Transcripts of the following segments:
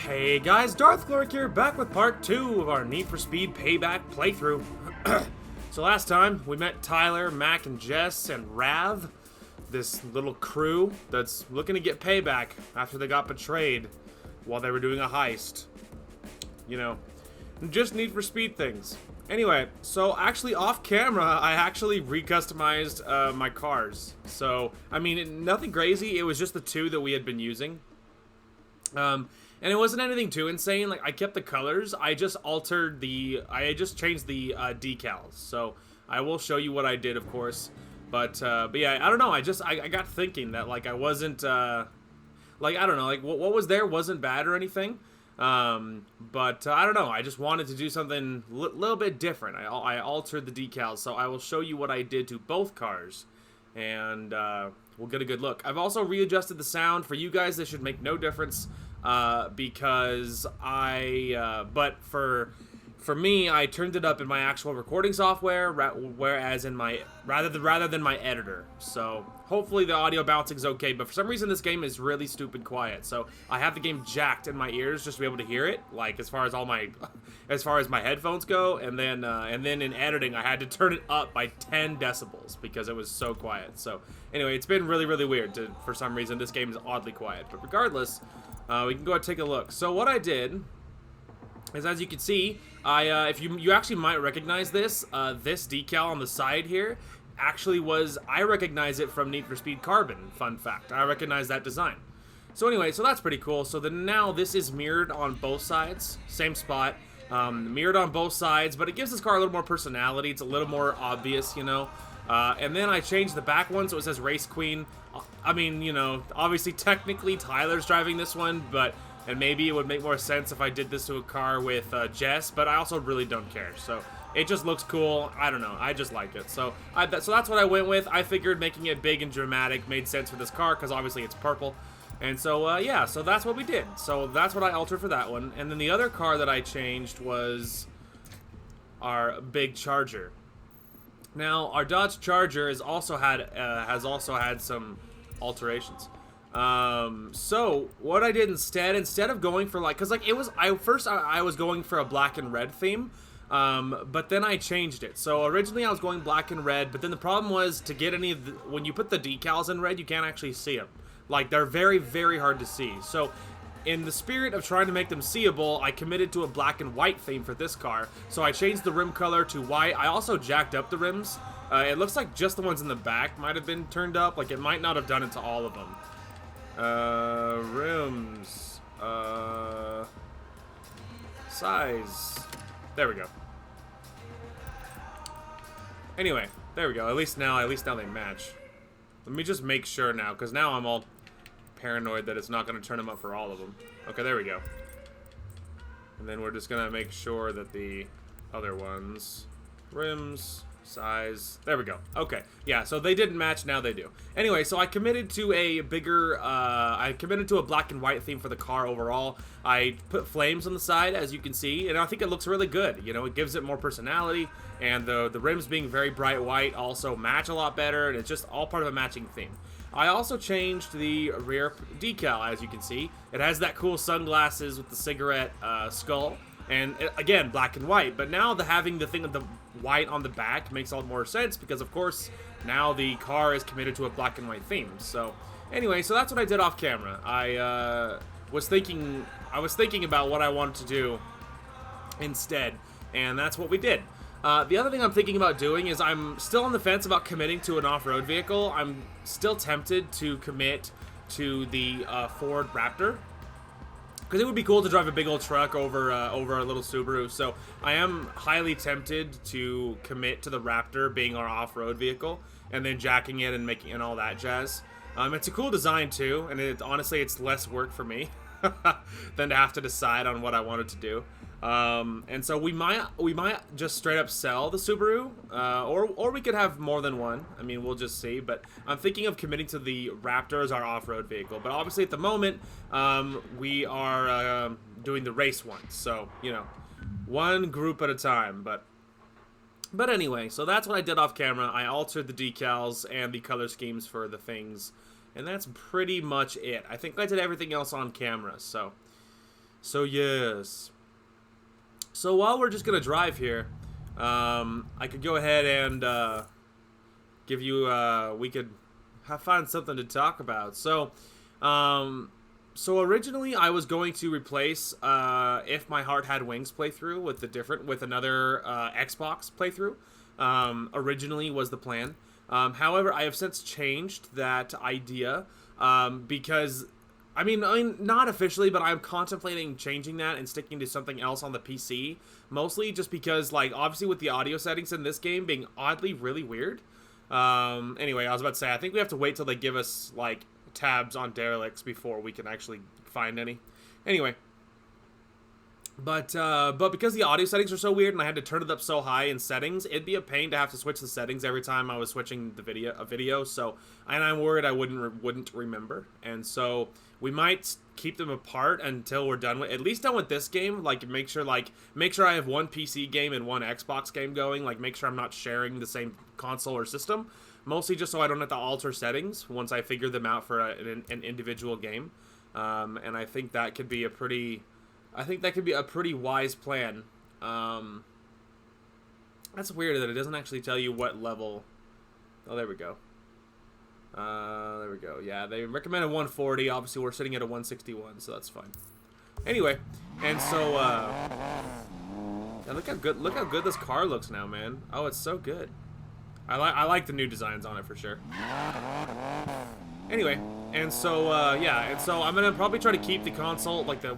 Hey guys, Darth Gloric here, back with part 2 of our Need for Speed Payback playthrough. So last time, we met Tyler, Mac, and Jess, and Rav, this little crew that's looking to get payback after they got betrayed while they were doing a heist. You know, just Need for Speed things. Anyway, so actually off camera, I actually recustomized my cars. So, I mean, nothing crazy, it was just the two that we had been using. And it wasn't anything too insane. Like, I kept the colors. I just changed the decals. So I will show you what I did, of course. But yeah, I don't know. I got thinking that, like, I wasn't, like, I don't know, like, what was there wasn't bad or anything. But I don't know. I just wanted to do something little bit different. I altered the decals. So I will show you what I did to both cars. And we'll get a good look. I've also readjusted the sound. For you guys, this should make no difference. Because but for me, I turned it up in my actual recording software, whereas in my, rather than my editor. So hopefully the audio bouncing is okay, but for some reason this game is really stupid quiet. So I have the game jacked in my ears just to be able to hear it, like as far as my headphones go, and then in editing I had to turn it up by 10 decibels because it was so quiet. So anyway, it's been really weird for some reason this game is oddly quiet, but regardless, we can go ahead and take a look. So what I did is, as you can see, if you actually might recognize this, this decal on the side here actually I recognize it from Need for Speed Carbon, fun fact. I recognize that design. So anyway, so that's pretty cool. So then now this is mirrored on both sides, same spot, mirrored on both sides, but it gives this car a little more personality. It's a little more obvious, you know. And then I changed the back one so it says Race Queen. I mean, you know, obviously technically Tyler's driving this one, and maybe it would make more sense if I did this to a car with Jess, but I also really don't care. So it just looks cool. I don't know. I just like it. So so that's what I went with. I figured making it big and dramatic made sense for this car because obviously it's purple. And so, yeah, so that's what we did. So that's what I altered for that one. And then the other car that I changed was our big Charger. Now, our Dodge Charger has also had some alterations. So what I did instead of going for, like, because like I was going for a black and red theme, but then I changed it. So originally I was going black and red, but then the problem was to get any of the, when you put the decals in red, you can't actually see them. Like, they're very hard to see. So in the spirit of trying to make them seeable, I committed to a black and white theme for this car. So I changed the rim color to white. I also jacked up the rims. It looks like just the ones in the back might have been turned up. Like, it might not have done it to all of them. Rims. Size. There we go. Anyway, there we go. At least now they match. Let me just make sure now, because now I'm all paranoid that it's not going to turn them up for all of them. Okay, there we go. And then we're just going to make sure that the other ones, rims, size, there we go. Okay, yeah, so they didn't match, now they do. Anyway, so I committed to a black and white theme for the car overall. I put flames on the side, as you can see, and I think it looks really good. You know, it gives it more personality, and the rims being very bright white also match a lot better, and it's just all part of a matching theme. I also changed the rear decal, as you can see. It has that cool sunglasses with the cigarette skull, and again, black and white. But now having the thing of the white on the back makes a lot more sense because, of course, now the car is committed to a black and white theme. So anyway, so that's what I did off camera. I was thinking about what I wanted to do instead, and that's what we did. The other thing I'm thinking about doing is I'm still on the fence about committing to an off-road vehicle. I'm still tempted to commit to the Ford Raptor, because it would be cool to drive a big old truck over a little Subaru. So I am highly tempted to commit to the Raptor being our off-road vehicle, and then jacking it and making and all that jazz. It's a cool design too, and honestly it's less work for me than to have to decide on what I wanted to do. And so we might just straight up sell the Subaru, or we could have more than one. I mean, we'll just see. But I'm thinking of committing to the Raptor as our off-road vehicle. But obviously, at the moment, we are doing the race one. So, you know, one group at a time. But anyway, so that's what I did off camera. I altered the decals and the color schemes for the things, and that's pretty much it. I think I did everything else on camera. So So yes. So while we're just gonna drive here, I could go ahead and give you. We could find something to talk about. So originally I was going to replace If My Heart Had Wings playthrough with another Xbox playthrough. Originally was the plan. However, I have since changed that idea because. I mean, not officially, but I'm contemplating changing that and sticking to something else on the PC. Mostly just because, like, obviously with the audio settings in this game being oddly really weird. Anyway, I was about to say, I think we have to wait till they give us, like, tabs on Derelicts before we can actually find any. Anyway. But because the audio settings are so weird and I had to turn it up so high in settings, it'd be a pain to have to switch the settings every time I was switching a video. So, and I'm worried I wouldn't remember. And so we might keep them apart until we're done with, at least done with this game. Like make sure I have one PC game and one Xbox game going. Like make sure I'm not sharing the same console or system. Mostly just so I don't have to alter settings once I figure them out for an individual game. And I think that could be a pretty wise plan. That's weird that it doesn't actually tell you what level. Oh, there we go. There we go. Yeah, they recommended 140. Obviously, we're sitting at a 161, so that's fine. Anyway, and so yeah, look how good this car looks now, man. Oh, it's so good. I like the new designs on it for sure. Anyway, and so yeah, and so I'm gonna probably try to keep the console like the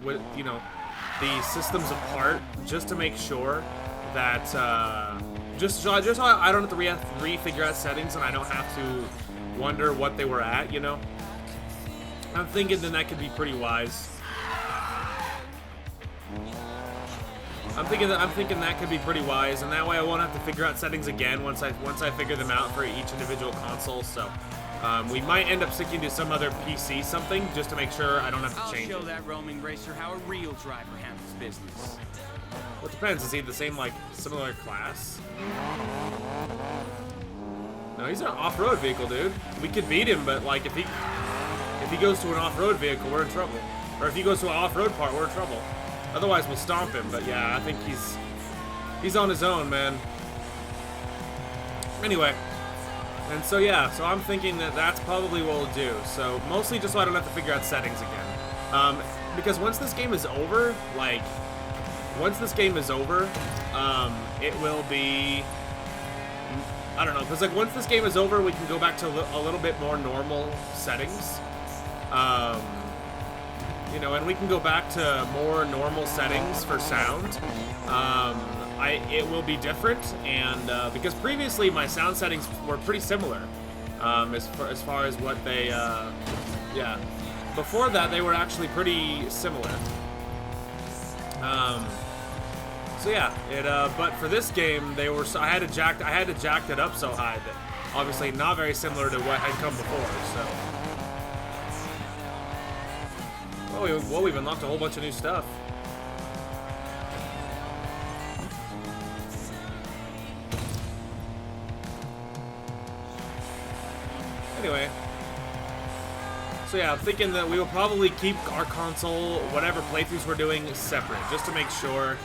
systems apart just to make sure that just so I don't have to refigure out settings and I don't have to wonder what they were at, you know. I'm thinking that could be pretty wise. I'm thinking that could be pretty wise, and that way I won't have to figure out settings again once I figure them out for each individual console. So we might end up sticking to some other PC something just to make sure I don't have to change it. I'll show that roaming racer how a real driver handles business. Well, it depends. Is he the same, like, similar class? No, he's an off-road vehicle, dude. We could beat him, but like if he goes to an off-road vehicle, we're in trouble. Or if he goes to an off-road part, we're in trouble. Otherwise, we'll stomp him. But yeah, I think he's on his own, man. Anyway, and so yeah, so I'm thinking that that's probably what we'll do. So mostly just so I don't have to figure out settings again. Because once this game is over, it will be. I don't know, because like once this game is over, we can go back to a little bit more normal settings. You know, and we can go back to more normal settings for sound. It will be different, and because previously my sound settings were pretty similar, as far as what they, yeah. Before that, they were actually pretty similar. So yeah, but for this game, I had to jack it up so high that obviously not very similar to what had come before. So, well, we've unlocked a whole bunch of new stuff. Anyway, so yeah, I'm thinking that we will probably keep our console, whatever playthroughs we're doing, separate, just to make sure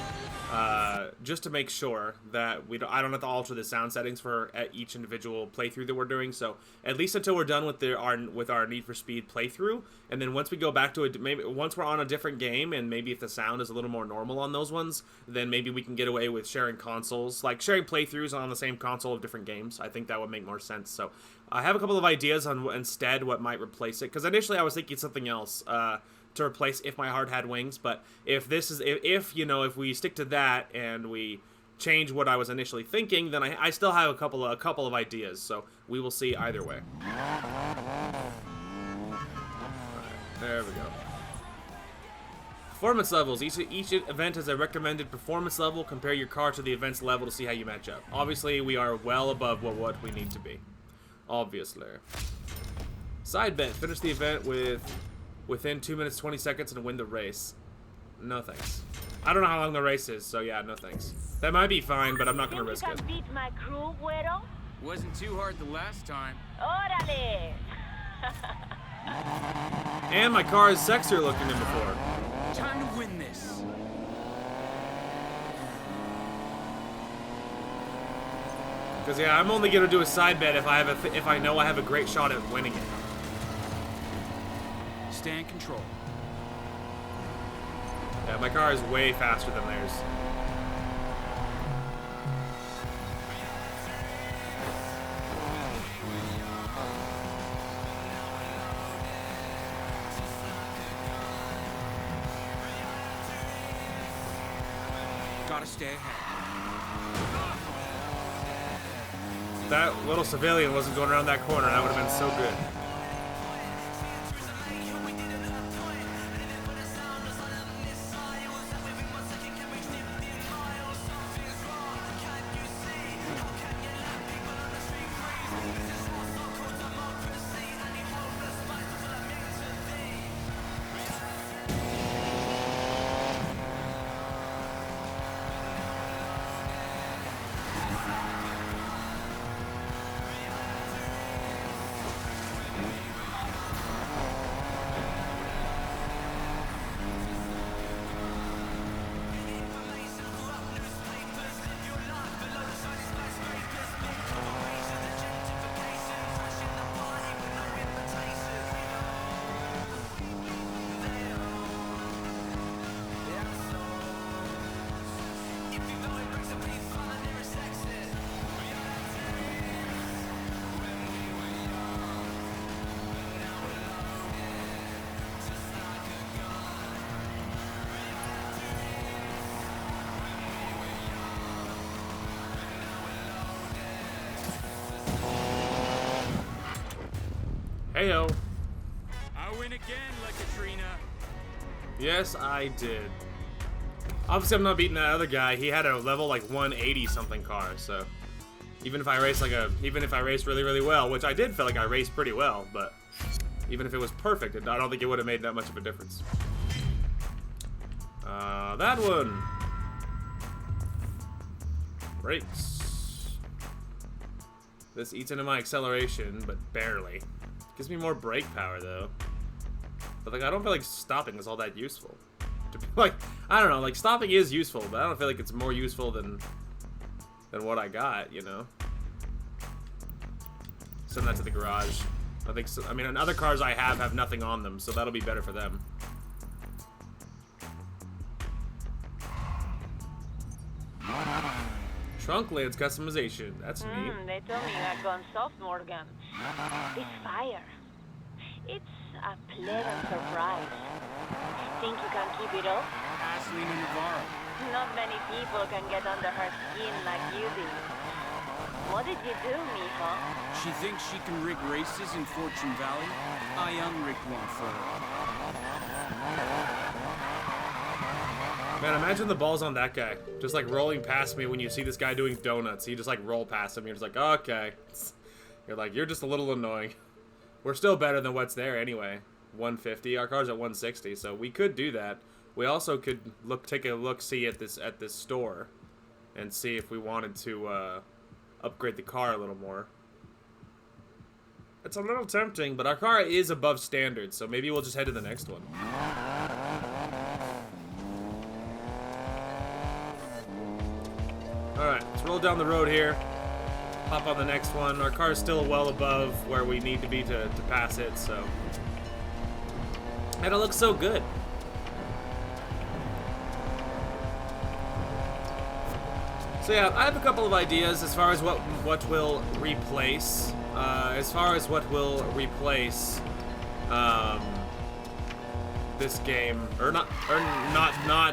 that I don't have to alter the sound settings for each individual playthrough that we're doing. So at least until we're done with our Need for Speed playthrough, and then once we go back to it, maybe once we're on a different game, and maybe if the sound is a little more normal on those ones, then maybe we can get away with sharing consoles, like sharing playthroughs on the same console of different games. I think that would make more sense. So I have a couple of ideas on instead what might replace it, because initially I was thinking something else. To replace If My Heart Had Wings, but if we stick to that and we change what I was initially thinking, then I still have a couple of ideas, so we will see either way. Alright, there we go. Performance levels. Each event has a recommended performance level. Compare your car to the event's level to see how you match up. Obviously, we are well above what we need to be. Obviously. Side bet. Finish the event within 2 minutes 20 seconds and win the race. No thanks. I don't know how long the race is, so yeah, no thanks. That might be fine, but I'm not gonna risk it. Beat my crew, güero? Wasn't too hard the last time. Órale! And my car is sexier looking than before. Time to win this. Because yeah, I'm only gonna do a side bet if I have if I know I have a great shot at winning it. Stay in control. Yeah, my car is way faster than theirs. Gotta stay ahead. If that little civilian wasn't going around that corner, that would have been so good. Heyo. I win again, like Katrina. Yes, I did. Obviously, I'm not beating that other guy. He had a level like 180 something car, so even if I race really, really well, which I did feel like I raced pretty well, but even if it was perfect, I don't think it would have made that much of a difference. That one. Brakes. This eats into my acceleration, but barely. Gives me more brake power though. But like I don't feel like stopping is all that useful. Like I don't know, like stopping is useful, but I don't feel like it's more useful than what I got, you know. Send that to the garage. I think so, I mean other cars I have nothing on them, so that'll be better for them. Trunk lids customization. That's neat. They told me you had gone soft, Morgan. This fire. It's a pleasant surprise. Think you can keep it up? Aslina Navarro. Not many people can get under her skin like you did. What did you do, mijo? She thinks she can rig races in Fortune Valley. I unrigged one for her. Man, imagine the balls on that guy. Just like rolling past me when you see this guy doing donuts. You just like roll past him. You're just like, okay. You're like, you're just a little annoying. We're still better than what's there anyway. 150. Our car's at 160, so we could do that. We also could take a look-see at this store and see if we wanted to upgrade the car a little more. It's a little tempting, but our car is above standard, so maybe we'll just head to the next one. Alright, let's roll down the road here. Hop on the next one. Our car is still well above where we need to be to pass it, so. And it looks so good. So yeah, I have a couple of ideas as far as what will replace. This game, or not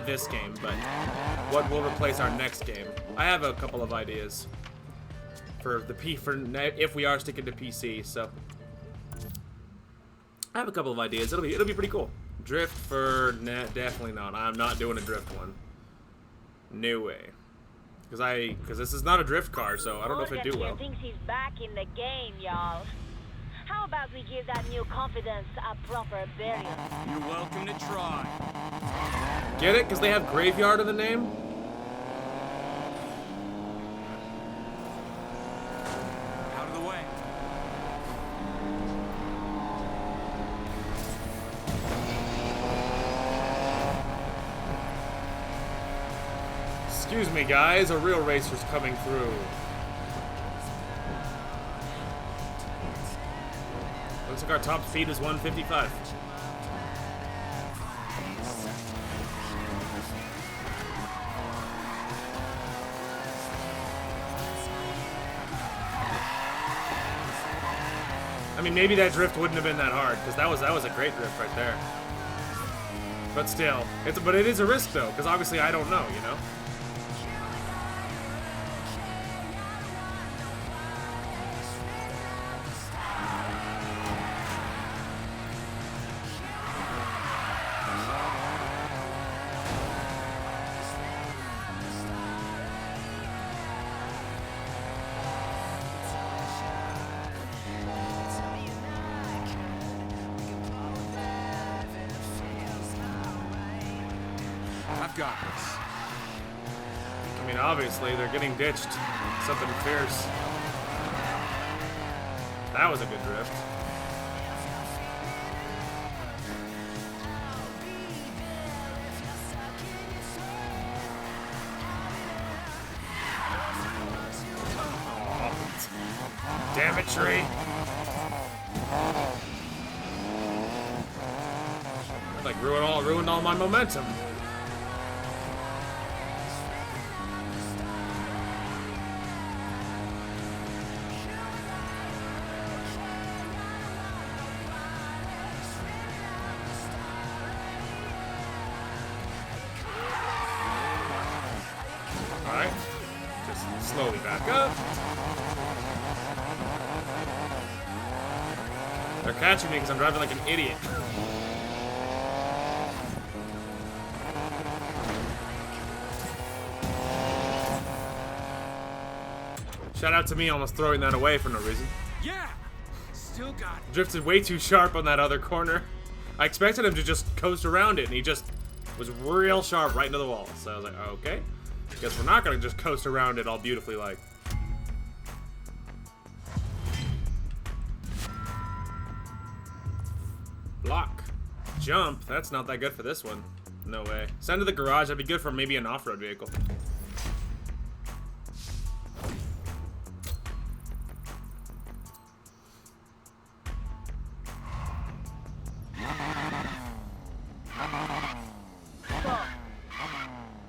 this game, but what will replace our next game. I have a couple of ideas for if we are sticking to PC. So I have a couple of ideas. It'll be pretty cool. Drift for definitely not. I'm not doing a drift one. No way. Because this is not a drift car, so I don't know if it do well. Morgan thinks he's back in the game, y'all. How about we give that new confidence a proper burial? You're welcome to try. Get it? Because they have graveyard in the name? Out of the way. Excuse me, guys. A real racer's coming through. Looks like our top speed is 155. I mean, maybe that drift wouldn't have been that hard, because that was a great drift right there. But still, but it is a risk though, because obviously I don't know, you know. I've got this. I mean, obviously, they're getting ditched. Something fierce. That was a good drift. Oh. Damn it, tree. Like, ruined all my momentum. Alright, just slowly back up. They're catching me because I'm driving like an idiot. Shout out to me almost throwing that away for no reason. Yeah! Still got it. Drifted way too sharp on that other corner. I expected him to just coast around it, and he just was real sharp right into the wall. So I was like, okay. Guess we're not gonna just coast around it all beautifully like. Block. Jump. That's not that good for this one. No way. Send to the garage. That'd be good for maybe an off-road vehicle.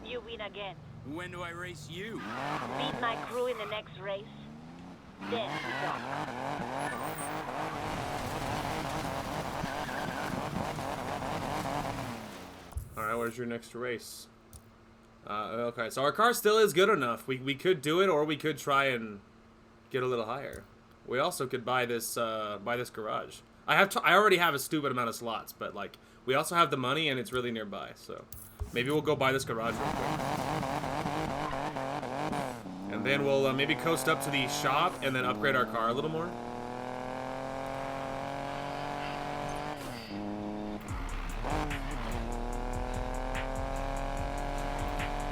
You win again. When do I race you? Beat my crew in the next race. Then we talk. Alright, where's your next race? Okay, so our car still is good enough. We could do it, or we could try and get a little higher. We also could buy this garage. I already have a stupid amount of slots, but like we also have the money and it's really nearby, so maybe we'll go buy this garage real quick. And then we'll maybe coast up to the shop and then upgrade our car a little more.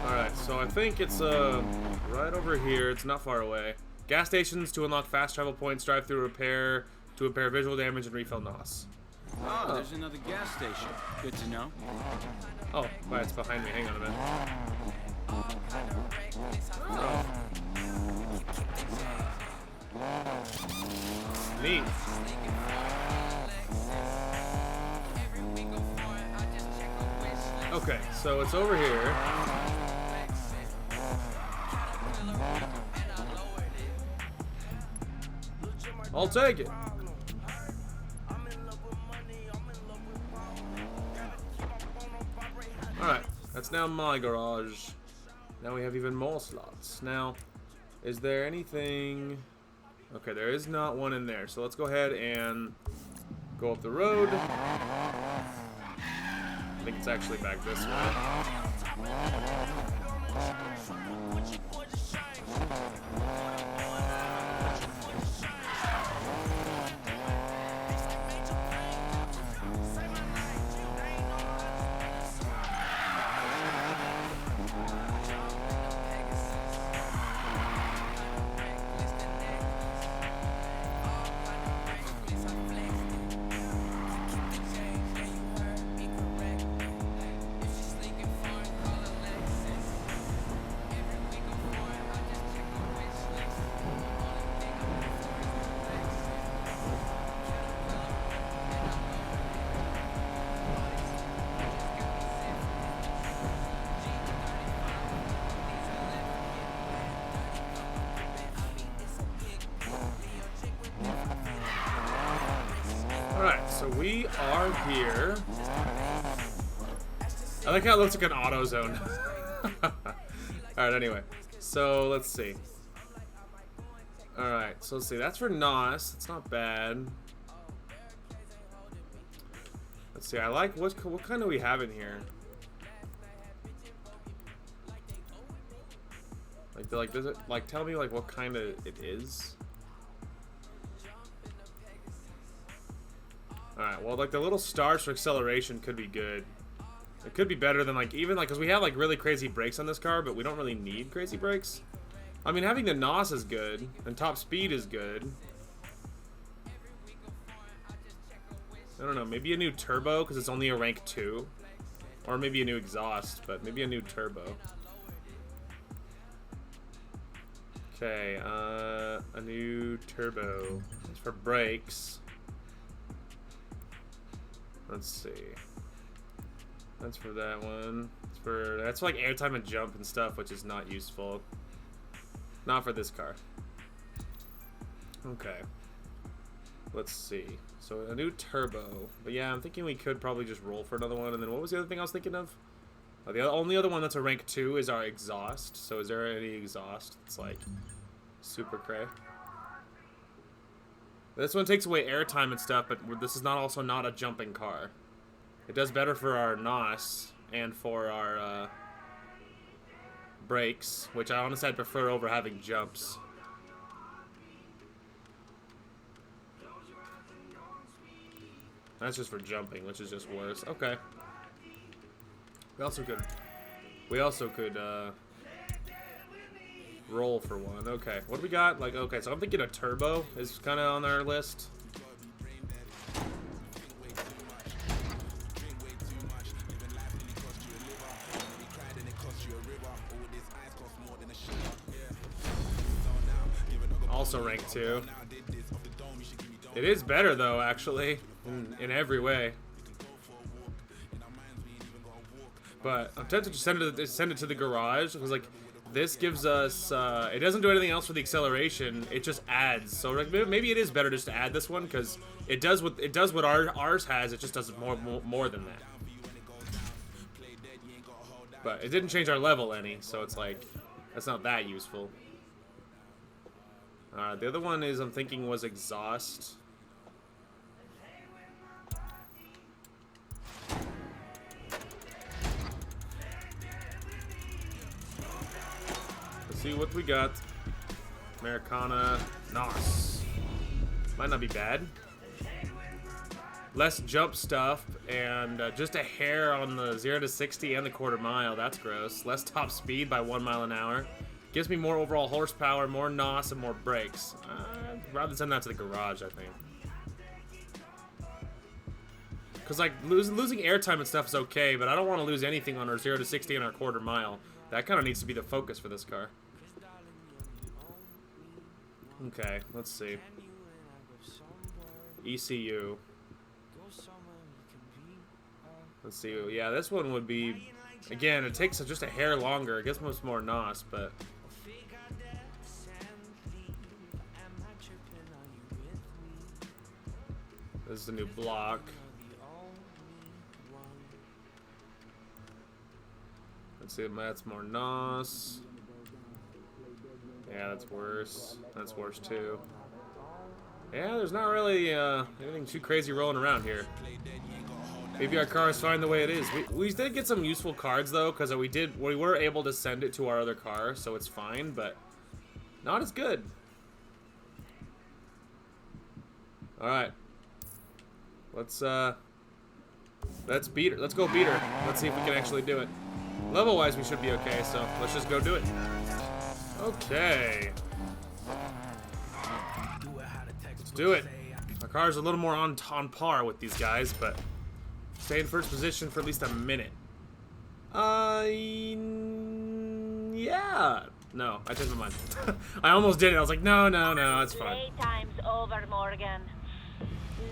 Alright, so I think it's right over here. It's not far away. Gas stations to unlock fast travel points, drive through repair, to repair visual damage and refill NOS. Oh, there's another gas station. Good to know. Oh, right, it's behind me. Hang on a minute. Oh. Neat. Okay, so it's over here. I'll take it. Alright, that's now my garage. Now we have even more slots. Now, is there anything... Okay, there is not one in there. So let's go ahead and go up the road. I think it's actually back this way. so we are here. I like how it looks like an auto zone. Alright, anyway. So, let's see. Alright, so let's see. That's for NOS. It's not bad. Let's see. I like... What kind do we have in here? Like, does it... Like, tell me, like, what kind of it is? Alright, well, like, the little stars for acceleration could be good. It could be better than, like, even, like, because we have, like, really crazy brakes on this car, but we don't really need crazy brakes. I mean, having the NOS is good, and top speed is good. I don't know, maybe a new turbo, because it's only a rank 2. Or maybe a new exhaust, but maybe a new turbo. Okay, a new turbo. It's for brakes. Let's see. That's for that one. That's for like airtime and jump and stuff, which is not useful. Not for this car. Okay. Let's see. So a new turbo. But yeah, I'm thinking we could probably just roll for another one. And then what was the other thing I was thinking of? Oh, the only other one that's a rank 2 is our exhaust. So is there any exhaust that's like super cray? This one takes away airtime and stuff, but this is also not a jumping car. It does better for our NOS and for our brakes, which I honestly I'd prefer over having jumps. That's just for jumping, which is just worse. Okay. We also could roll for one. Okay. What do we got? Like, okay, so I'm thinking a turbo is kind of on our list. Also rank 2. It is better though, actually, in every way. But I'm tempted to send it to the garage because like this gives us. It doesn't do anything else for the acceleration. It just adds. So like, maybe it is better just to add this one because it does what ours has. It just does more than that. But it didn't change our level any, so it's like that's not that useful. The other one is I'm thinking was exhaust. Let's see what we got. Americana, NOS. Might not be bad. Less jump stuff and just a hair on the 0 to 60 and the quarter mile. That's gross. Less top speed by 1 mile an hour. Gives me more overall horsepower, more NOS, and more brakes. I'd rather send that to the garage, I think. Because, like, losing airtime and stuff is okay, but I don't want to lose anything on our 0 to 60 and our quarter mile. That kind of needs to be the focus for this car. Okay, let's see. ECU. Let's see. Yeah, this one would be... Again, it takes just a hair longer. It gets much more NOS, but... This is a new block. Let's see, that's more NOS. Yeah, that's worse. That's worse too. Yeah, there's not really anything too crazy rolling around here. Maybe our car is fine the way it is. We did get some useful cards though, because we were able to send it to our other car, so it's fine, but not as good. All right, let's beat her. Let's go beat her. Let's see if we can actually do it. Level-wise, we should be okay, so let's just go do it. Okay. Let's do it. Our car's a little more on par with these guys, but stay in first position for at least a minute. Yeah. No, I changed my mind. I almost did it. I was like, no, it's fine. Playtime's over, Morgan.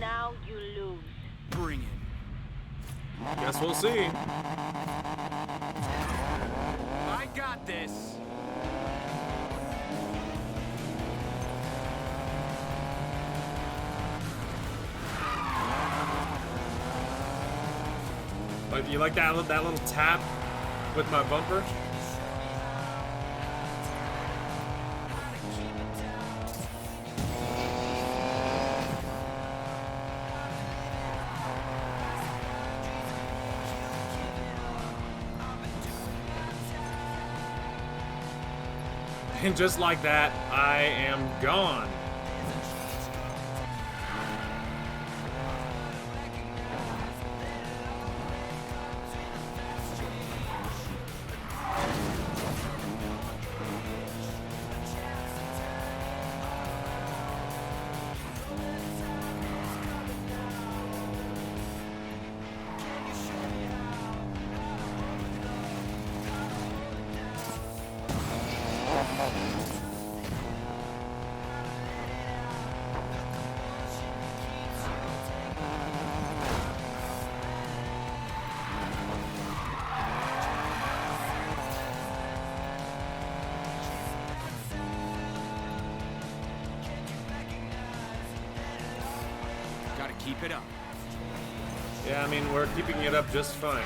Now you lose. Bring it. Guess we'll see. I got this. You like that little tap with my bumper? And just like that, I am gone. Gotta keep it up. Yeah, I mean, we're keeping it up just fine.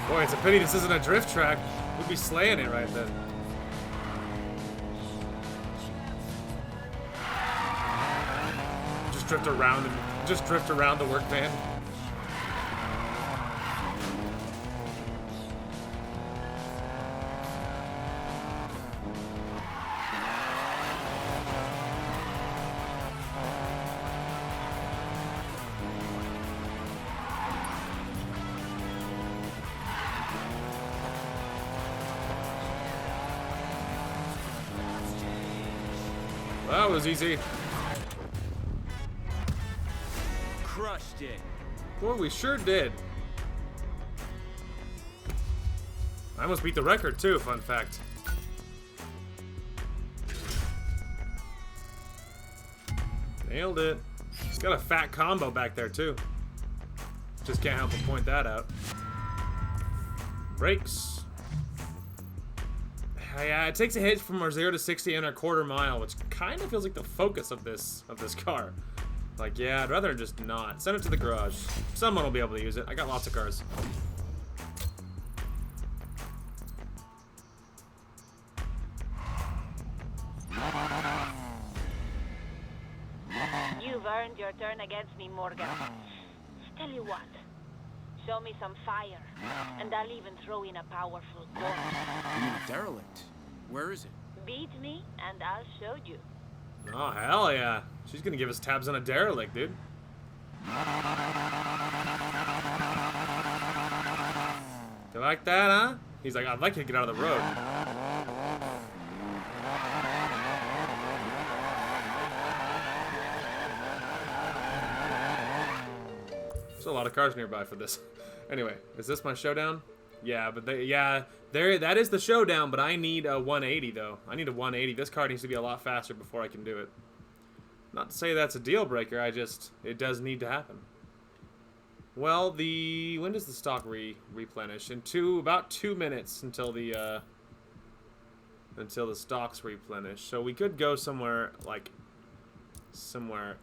Boy, it's a pity this isn't a drift track. We'd be slaying it right then. Just drift around the work van. That was easy. Crushed it. Boy, we sure did. I almost beat the record too, fun fact. Nailed it. It's got a fat combo back there too. Just can't help but point that out. Brakes. Yeah, it takes a hit from our 0 to 60 in our quarter mile, which kind of feels like the focus of this car. Like, yeah, I'd rather just not. Send it to the garage. Someone will be able to use it. I got lots of cars. You've earned your turn against me, Morgan. Tell you what. Show me some fire, and I'll even throw in a powerful gun. You mean a derelict? Where is it? Beat me, and I'll show you. Oh, hell yeah. She's gonna give us tabs on a derelict, dude. You like that, huh? He's like, I'd like you to get out of the road. There's a lot of cars nearby for this. Anyway, is this my showdown? Yeah, but that is the showdown, but I need a 180 though. I need a 180. This car needs to be a lot faster before I can do it. Not to say that's a deal breaker, it does need to happen. Well, when does the stock replenish? In about 2 minutes until the stocks replenish. So we could go somewhere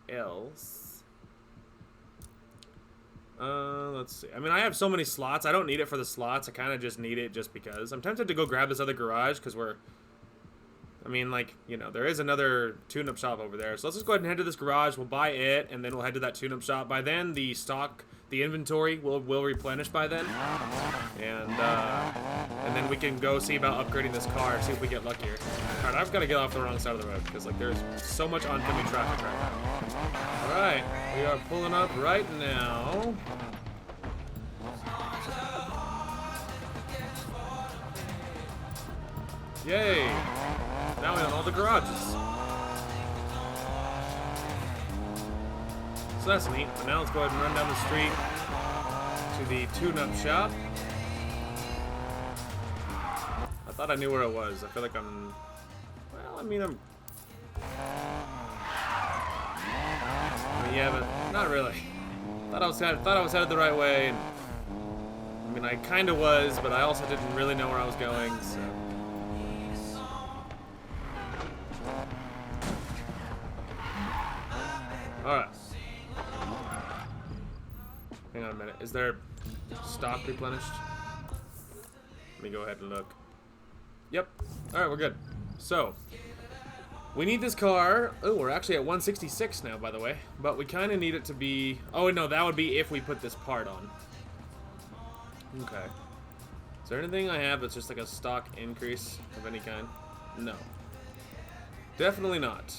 else. Let's see. I mean, I have so many slots. I don't need it for the slots. I kind of just need it just because. I'm tempted to go grab this other garage because there is another tune-up shop over there. So let's just go ahead and head to this garage. We'll buy it, and then we'll head to that tune-up shop. By then, the inventory will replenish by then. And then we can go see about upgrading this car, see if we get luckier. All right, I've got to get off the wrong side of the road because there's so much oncoming traffic right now. All right, we are pulling up right now. Yay! Now we own all the garages. So that's neat. But now let's go ahead and run down the street to the tune-up shop. I thought I knew where it was. I feel like I'm Yeah, but not really. Thought I was headed the right way. And, I mean, I kind of was, but I also didn't really know where I was going. So. All right. Hang on a minute. Is there stock replenished? Let me go ahead and look. Yep. All right, we're good. So. We need this car. Oh, we're actually at 166 now, by the way. But we kind of need it to be... Oh, no, that would be if we put this part on. Okay. Is there anything I have that's just like a stock increase of any kind? No. Definitely not.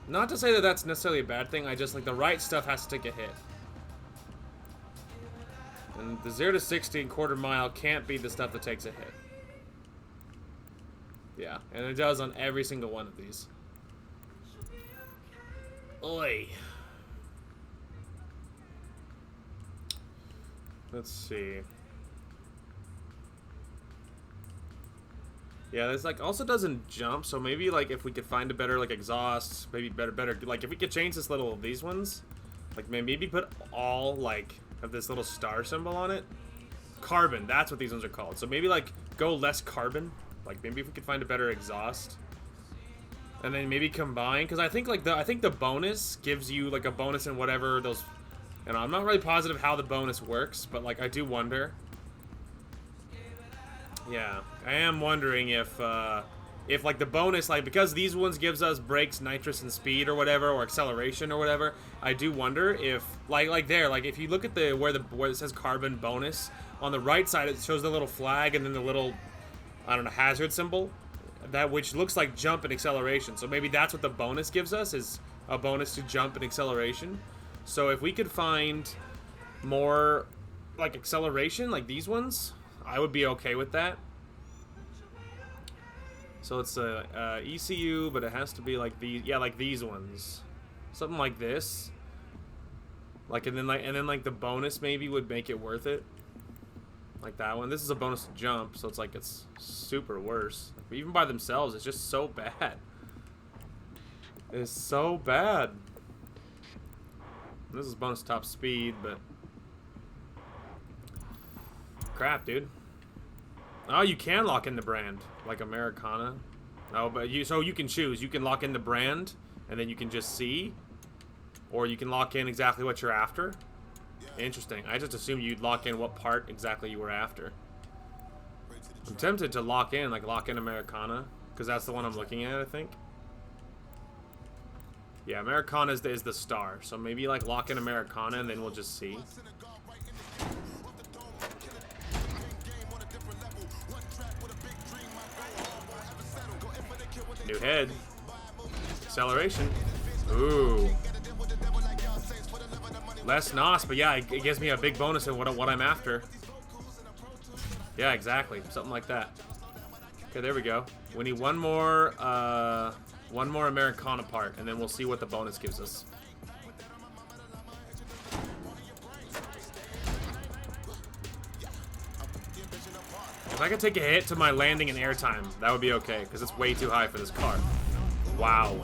Not to say that that's necessarily a bad thing. I just, like, the right stuff has to take a hit. And the 0 to 60 quarter mile can't be the stuff that takes a hit. Yeah, and it does on every single one of these. Oi. Let's see. Yeah, this like also doesn't jump, so maybe like if we could find a better like exhaust, maybe better like if we could change this little these ones, like maybe put all like of this little star symbol on it. Carbon, that's what these ones are called. So maybe like go less carbon. Like maybe if we could find a better exhaust. And then maybe combine, because I think like the bonus gives you like a bonus in whatever those, and I'm not really positive how the bonus works, but like I do wonder. Yeah, I am wondering if like the bonus, like because these ones gives us brakes, nitrous, and speed or whatever, or acceleration or whatever. I do wonder if like there, like if you look at the where it says carbon bonus on the right side, it shows the little flag and then the little, I don't know, hazard symbol. That which looks like jump and acceleration. So maybe that's what the bonus gives us, is a bonus to jump and acceleration. So if we could find more like acceleration, like these ones, I would be okay with that. So it's a ECU, but it has to be like these, yeah, like these ones, something like this. Like and then the bonus maybe would make it worth it. Like that one. This is a bonus to jump, so it's like it's super worse. Even by themselves, it's just so bad. It's so bad. This is bonus top speed, but crap, dude. Oh, you can lock in the brand like Americana. Oh, but so you can choose. You can lock in the brand, and then you can just see, or you can lock in exactly what you're after. Interesting. I just assumed you'd lock in what part exactly you were after. I'm tempted to lock in Americana, because that's the one I'm looking at, I think. Yeah, Americana is the star, so maybe like lock in Americana and then we'll just see. New head. Acceleration. Ooh. Less NOS, but yeah, it gives me a big bonus in what I'm after. Yeah, exactly. Something like that. Okay, there we go. We need one more Americana part, and then we'll see what the bonus gives us. If I could take a hit to my landing and airtime, that would be okay, because it's way too high for this car. Wow.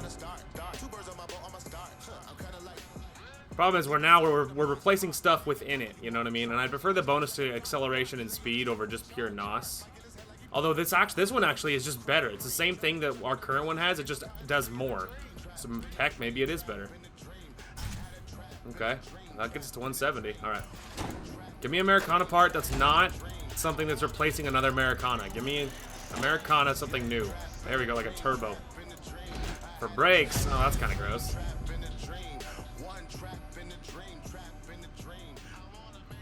Problem is, we're replacing stuff within it, you know what I mean? And I prefer the bonus to acceleration and speed over just pure NOS. Although this one actually is just better. It's the same thing that our current one has, it just does more. So heck, maybe it is better. Okay, that gets us to 170. All right, give me Americana part that's not something that's replacing another Americana. Give me Americana something new. There we go, like a turbo. For brakes, oh, that's kind of gross.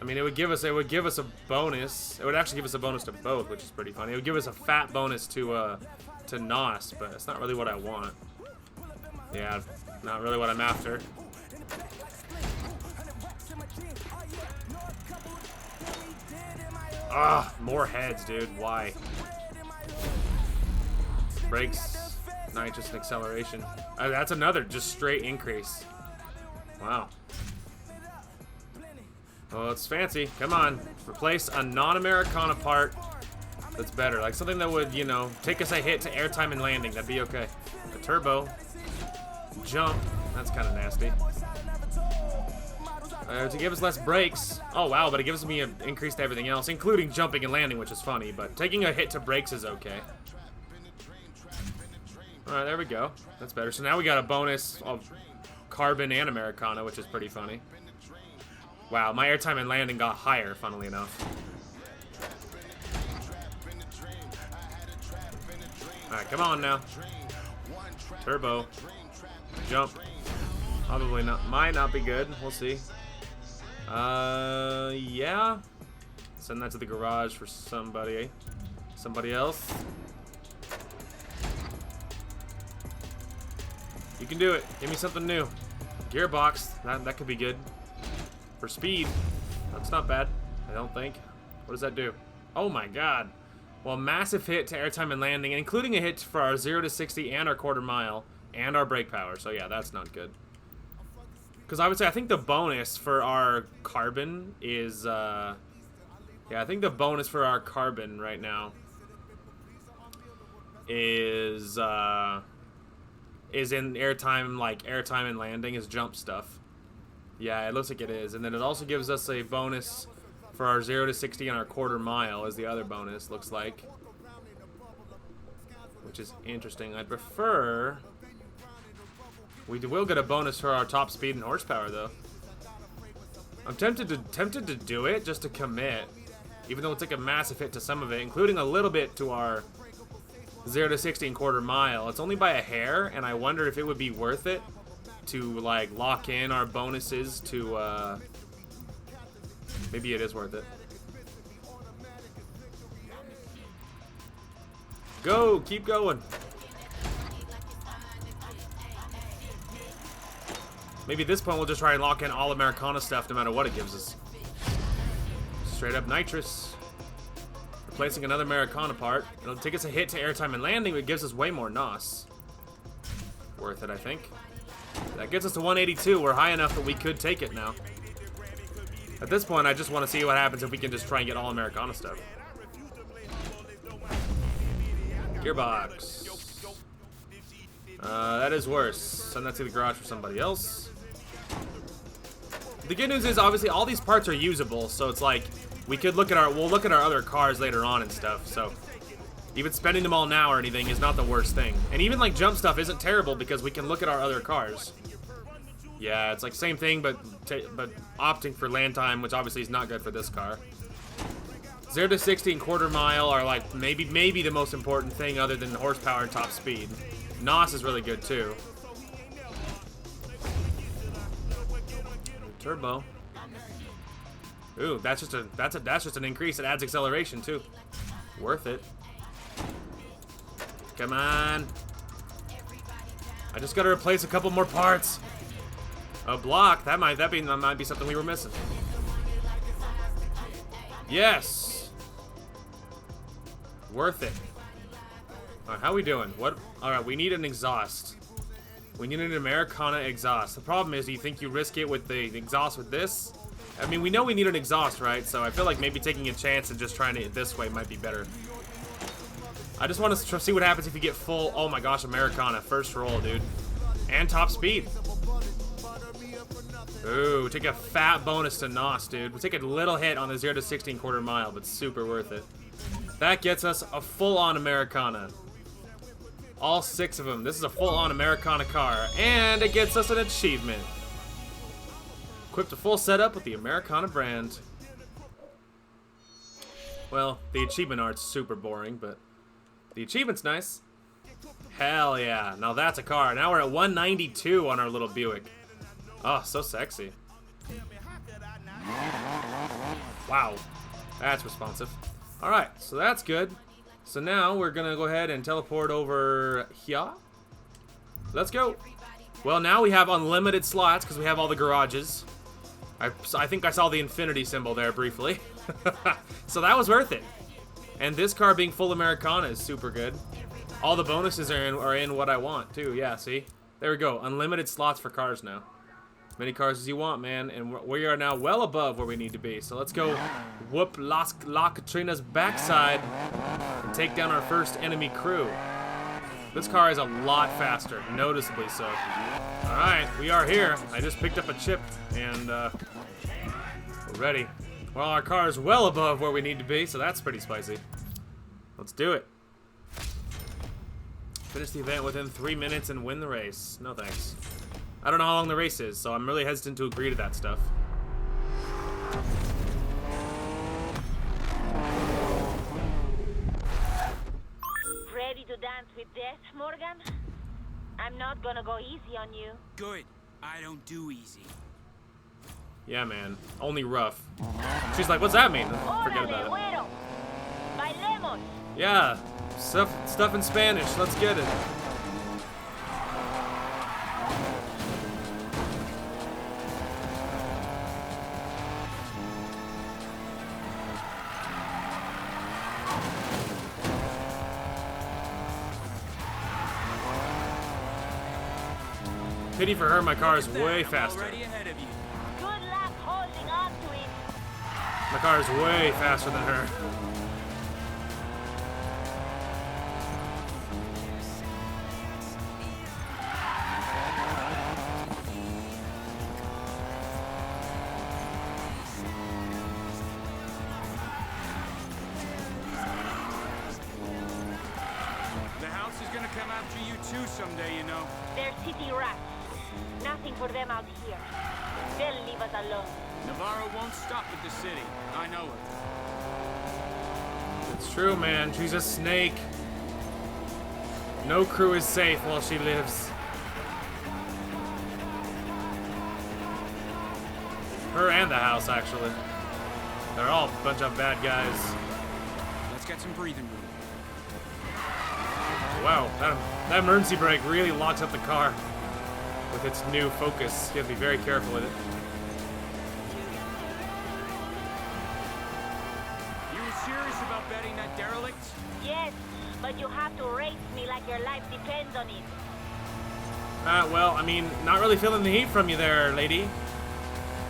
I mean, it would give us a bonus. It would actually give us a bonus to both, which is pretty funny. It would give us a fat bonus to NOS, but it's not really what I want. Yeah, not really what I'm after. Ah, more heads, dude. Why? Brakes, nitrous, and acceleration. That's another just straight increase. Wow. Oh, it's fancy. Come on. Replace a non-Americana part that's better. Like something that would, you know, take us a hit to airtime and landing. That'd be okay. A turbo. Jump. That's kind of nasty. To give us less brakes. Oh, wow, but it gives me an increase to everything else, including jumping and landing, which is funny, but taking a hit to brakes is okay. Alright, there we go. That's better. So now we got a bonus of carbon and Americana, which is pretty funny. Wow, my airtime and landing got higher, funnily enough. Alright, come on now. Turbo. Jump. Probably not. Might not be good. We'll see. Yeah. Send that to the garage for somebody. Somebody else. You can do it. Give me something new. Gearbox. That could be good. For speed. That's not bad. I don't think. What does that do? Oh my god. Well, massive hit to airtime and landing, including a hit for our 0 to 60 and our quarter mile and our brake power. So yeah, that's not good. Because I would say I think the bonus for our carbon is yeah, I think the bonus for our carbon right now is in airtime, like airtime and landing is jump stuff. Yeah, it looks like it is. And then it also gives us a bonus for our 0 to 60 and our quarter mile is the other bonus, looks like. Which is interesting. I'd prefer... We will get a bonus for our top speed and horsepower, though. I'm tempted to do it just to commit. Even though it's like a massive hit to some of it, including a little bit to our 0 to 60 and quarter mile. It's only by a hair, and I wonder if it would be worth it to, like, lock in our bonuses to, maybe it is worth it. Go! Keep going! Maybe at this point we'll just try and lock in all Americana stuff no matter what it gives us. Straight up nitrous. Replacing another Americana part. It'll take us a hit to airtime and landing, but it gives us way more NOS. Worth it, I think. That gets us to 182. We're high enough that we could take it now. At this point, I just want to see what happens if we can just try and get all Americana stuff. Gearbox. That is worse. Send that to the garage for somebody else. The good news is, obviously, all these parts are usable, so it's like, we'll look at our other cars later on and stuff, so even spending them all now or anything is not the worst thing. And even, like, jump stuff isn't terrible because we can look at our other cars. Yeah, it's like same thing, but opting for land time, which obviously is not good for this car. 0 to 60 and quarter mile are, like, maybe the most important thing other than horsepower and top speed. NOS is really good, too. Turbo. Ooh, that's just an increase. It adds acceleration too. Worth it. Come on. I just gotta replace a couple more parts. A block. That might be something we were missing. Yes. Worth it. All right, how we doing? What? All right, we need an exhaust. We need an Americana exhaust. The problem is, do you think you risk it with the exhaust with this? I mean, we know we need an exhaust, right? So I feel like maybe taking a chance and just trying it this way might be better. I just want to see what happens if you get full, oh my gosh, Americana. First roll, dude. And top speed. Ooh, take a fat bonus to NOS, dude. We'll take a little hit on the 0 to 16 quarter mile, but super worth it. That gets us a full-on Americana. All 6 of them. This is a full-on Americana car. And it gets us an achievement. Equipped a full setup with the Americana brand. Well, the achievement art's super boring, but the achievement's nice. Hell yeah. Now that's a car. Now we're at 192 on our little Buick. Oh, so sexy. Wow. That's responsive. Alright, so that's good. So now we're gonna go ahead and teleport over here. Let's go. Well, now we have unlimited slots because we have all the garages. I think I saw the infinity symbol there briefly. So that was worth it. And this car being full Americana is super good. All the bonuses are in what I want too. Yeah, see? There we go. Unlimited slots for cars now. As many cars as you want, man. And we are now well above where we need to be. So let's go whoop La Katrina's backside and take down our first enemy crew. This car is a lot faster, noticeably so. Alright, we are here. I just picked up a chip, and we're ready. Well, our car is well above where we need to be, so that's pretty spicy. Let's do it. Finish the event within 3 minutes and win the race. No thanks. I don't know how long the race is, so I'm really hesitant to agree to that stuff. Ready to dance with death, Morgan? I'm not gonna go easy on you. Good. I don't do easy. Yeah, man. Only rough. She's like, what's that mean? Forget Órale, about it. güero. Bailemos. Yeah. Stuff in Spanish. Let's get it. Pity for her, my car is way faster. Already ahead of you. Good luck holding on to it. My car is way faster than her. The house is gonna come after you too someday, you know. They're city rats. Nothing for them out here. They'll leave us alone. Navarro won't stop at the city. I know it. It's true, man. She's a snake. No crew is safe while she lives. Her and the house, actually. They're all a bunch of bad guys. Let's get some breathing room. Wow, that emergency brake really locks up the car with its new focus. You have to be very careful with it. You serious about betting that derelict? Yes, but you have to race me like your life depends on it. Well, I mean, not really feeling the heat from you there, lady.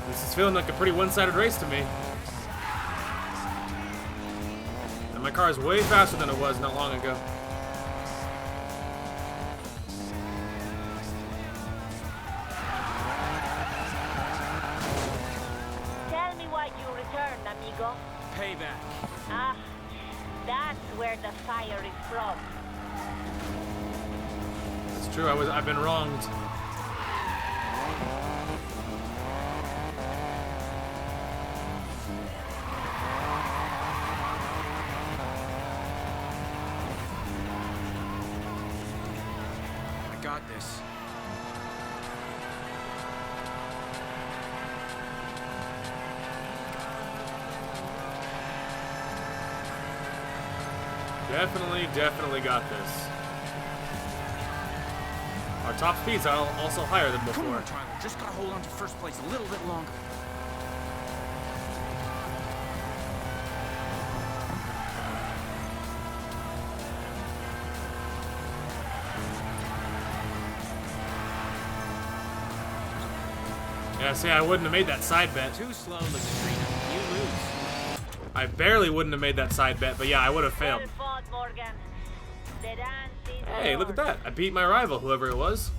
This is feeling like a pretty one-sided race to me. And my car is way faster than it was not long ago. Tell me why you returned, amigo. Payback. Ah, that's where the fire is from. It's true, I've been wronged. I got this. Definitely got this. Our top speeds are also higher than Come before. on, Tyler. Just gotta hold on to first place a little bit longer. Yeah, see, I wouldn't have made that side bet. Too slow, Latrina. You lose. I barely wouldn't have made that side bet, but yeah, I would have failed. Well fought, Morgan. The dance is Hey, look at yours. that. I beat my rival, whoever it was.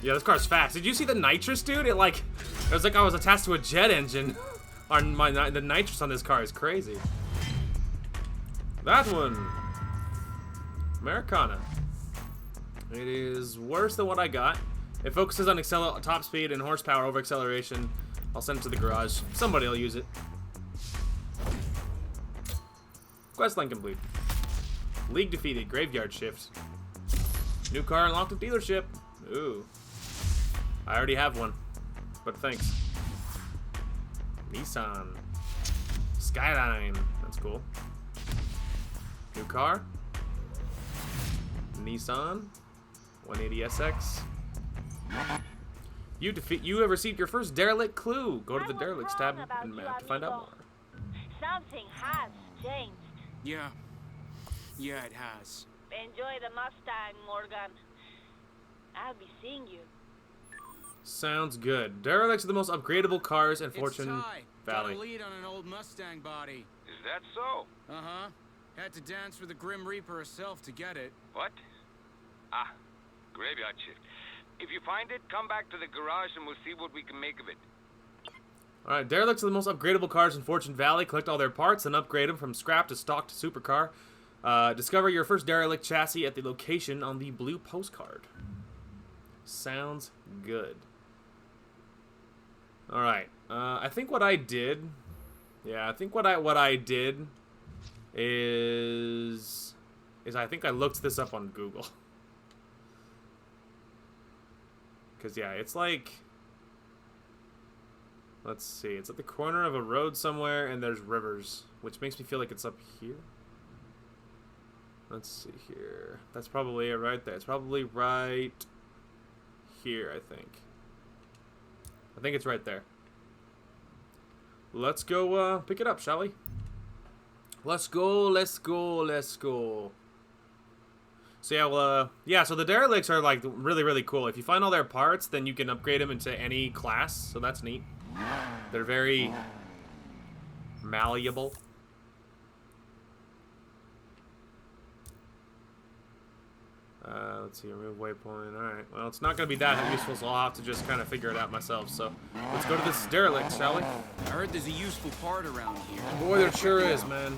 Yeah, this car's fast. Did you see the nitrous, dude? It was like I was attached to a jet engine. The nitrous on this car is crazy. That one. Americana. It is worse than what I got. It focuses on top speed and horsepower over acceleration. I'll send it to the garage. Somebody will use it. Quest line complete. League defeated. Graveyard shift. New car unlocked at dealership. Ooh. I already have one. But thanks. Nissan. Skyline. That's cool. New car. Nissan. 180SX. You have received your first derelict clue. Go to the derelicts tab in map to find out more. Something has changed. Yeah, it has. Enjoy the Mustang, Morgan. I'll be seeing you. Sounds good. Derelicts are the most upgradable cars in It's Fortune Ty. Valley. Got a lead on an old Mustang body. Is that so? Uh-huh. Had to dance for the Grim Reaper herself to get it. What? Ah, graveyard shift. If you find it, come back to the garage and we'll see what we can make of it. Alright, Derelicts are the most upgradable cars in Fortune Valley. Collect all their parts and upgrade them from scrap to stock to supercar. Discover your first Derelict chassis at the location on the blue postcard. Sounds good. Alright, I think what I did... Yeah, I think what I did is I think I looked this up on Google. Because, yeah, it's like... Let's see, it's at the corner of a road somewhere, and there's rivers, which makes me feel like it's up here. Let's see here. That's probably it right there. It's probably right here, I think. I think it's right there. Let's go pick it up, shall we? Let's go, let's go, let's go. So yeah, well, yeah, so the Derelicts are like really, really cool. If you find all their parts, then you can upgrade them into any class, so that's neat. They're very malleable. Let's see, remove waypoint. Alright, well, it's not going to be that useful, so I'll have to just kind of figure it out myself. So, let's go to this Derelict, shall we? I heard there's a useful part around here. Boy, there sure is, man.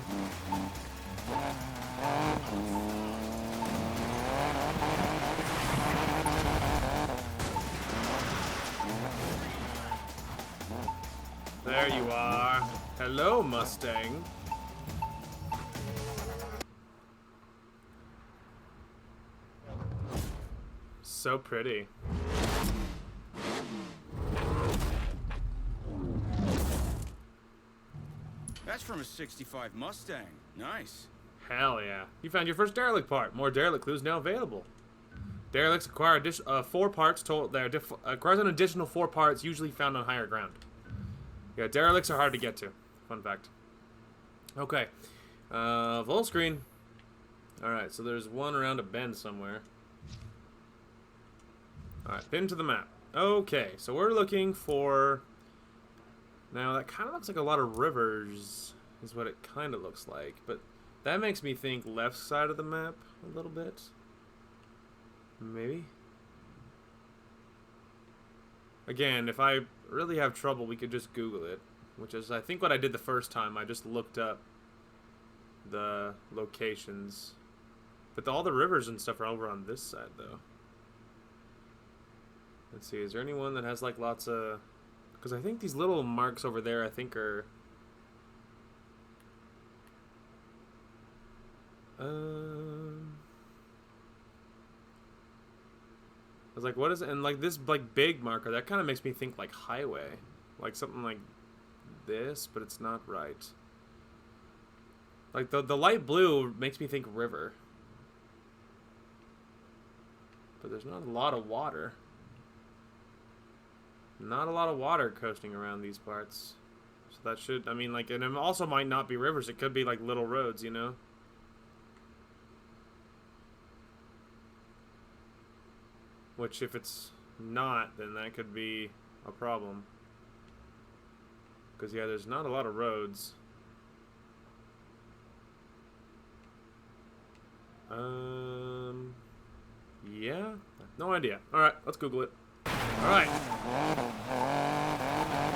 There you are. Hello, Mustang. So pretty. That's from a 65 Mustang. Nice. Hell yeah. You found your first Derelict part. More Derelict clues now available. Derelicts acquire 4 parts total. Acquires an additional 4 parts usually found on higher ground. Yeah, Derelicts are hard to get to. Fun fact. Okay. Full screen. Alright, so there's one around a bend somewhere. Alright, pin to the map. Okay, so we're looking for... Now, that kind of looks like a lot of rivers, is what it kind of looks like. But that makes me think left side of the map a little bit. Maybe? Again, if I really have trouble, we could just Google it. Which is, I think, what I did the first time. I just looked up the locations. But all the rivers and stuff are over on this side, though. Let's see, is there anyone that has, like, lots of... Because I think these little marks over there, I think, are... I was like, what is it? And, like, this, like, big marker, that kind of makes me think, like, highway. Like, something like this, but it's not right. Like, the light blue makes me think river. But there's not a lot of water. Not a lot of water coasting around these parts. So that should, I mean, like, and it also might not be rivers. It could be, like, little roads, you know? Which, if it's not, then that could be a problem. Because, yeah, there's not a lot of roads. Yeah? No idea. Alright, let's Google it. Alright.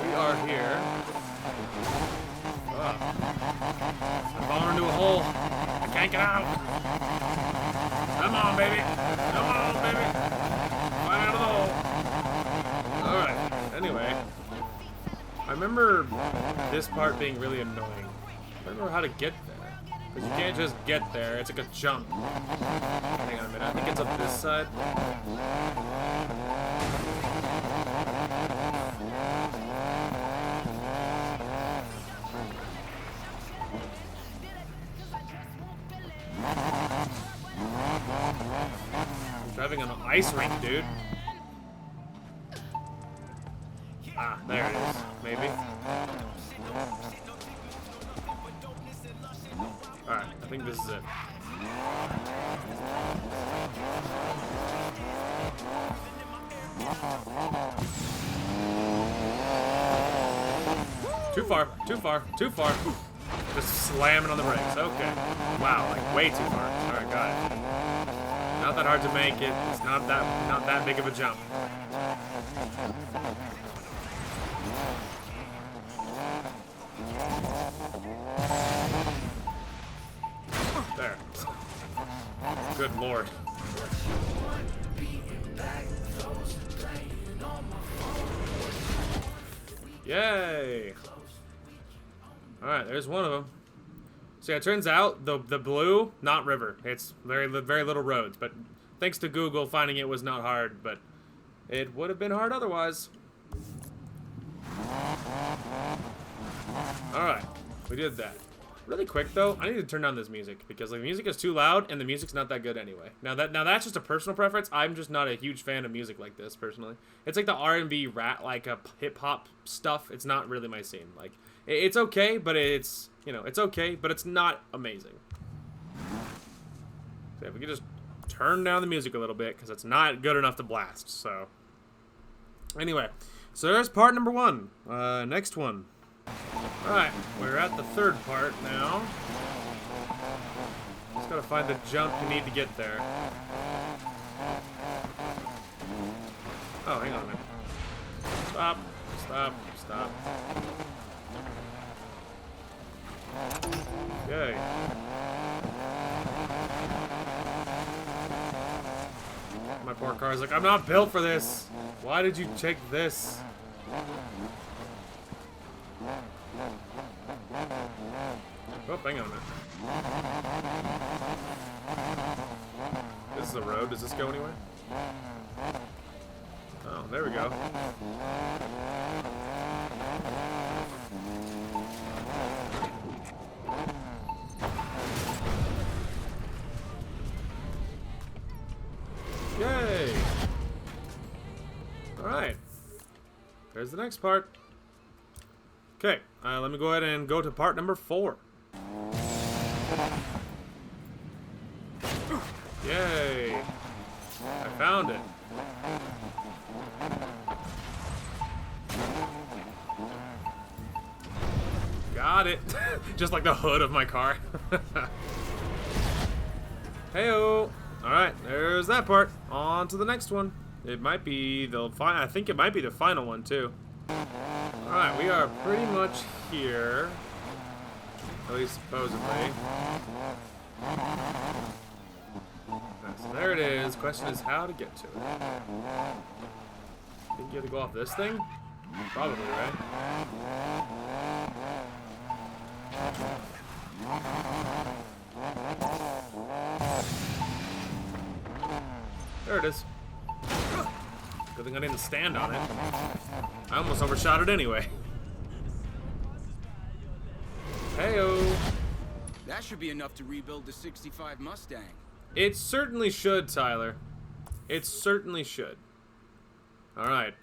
We are here. I'm falling into a hole. I can't get out. Come on, baby. Come on, baby. Find out of the hole. Alright. Anyway. I remember this part being really annoying. I remember how to get there. Because you can't just get there. It's like a jump. Hang on a minute. I think it's up this side. I'm driving on an ice rink, dude. Ah, there it is. Maybe. Alright, I think this is it. Too far, too far, too far. Just slamming on the brakes. Okay. Wow, like way too far. Alright, got it. not that hard to make it. It's not that big of a jump. There. Good lord. Yay! Alright, there's one of them. So yeah, it turns out the blue, not river. It's very little roads, but thanks to Google, finding it was not hard, but it would have been hard otherwise. Alright, we did that. Really quick though, I need to turn down this music because like, the music is too loud and the music's not that good anyway. Now that's just a personal preference. I'm just not a huge fan of music like this personally. It's like the R&B rat like a hip hop stuff. It's not really my scene. Like it's okay, but it's, you know, it's okay, but it's not amazing. So if we could just turn down the music a little bit because it's not good enough to blast. So anyway, so there's part number 1. Next one. Alright, we're at the third part now. Just gotta find the jump you need to get there. Oh, hang on a minute. Stop, stop, stop. Okay. My poor car's like, I'm not built for this. Why did you take this? Oh, hang on a minute. This is the road. Does this go anywhere? Oh, there we go. Yay! Alright. There's the next part. Okay, let me go ahead and go to part number 4. Yay! I found it. Got it. Just like the hood of my car. Heyo! Alright, there's that part. On to the next one. It might be the I think it might be the final one too. Alright, we are pretty much here. At least supposedly. So there it is. Question is how to get to it. I think you have to go off this thing? Probably, right? There it is. Good thing I didn't stand on it. I almost overshot it anyway. Heyo. That should be enough to rebuild the '65 Mustang. It certainly should, Tyler. It certainly should. All right.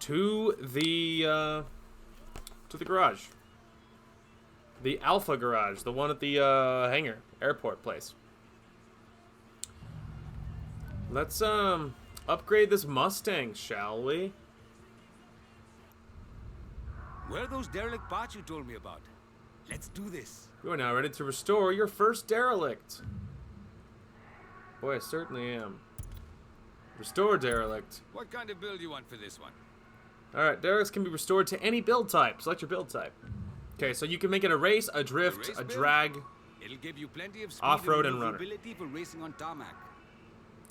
To the garage. The Alpha garage, the one at the hangar airport place. Let's upgrade this Mustang, shall we? Where are those derelict parts you told me about? Let's do this. You are now ready to restore your first derelict. Boy, I certainly am. Restore derelict. What kind of build do you want for this one? Alright, derelicts can be restored to any build type. Select your build type. Okay, so you can make it a race, a drift, a drag, It'll give you plenty of speed off-road, and runner. maneuverability for racing on tarmac.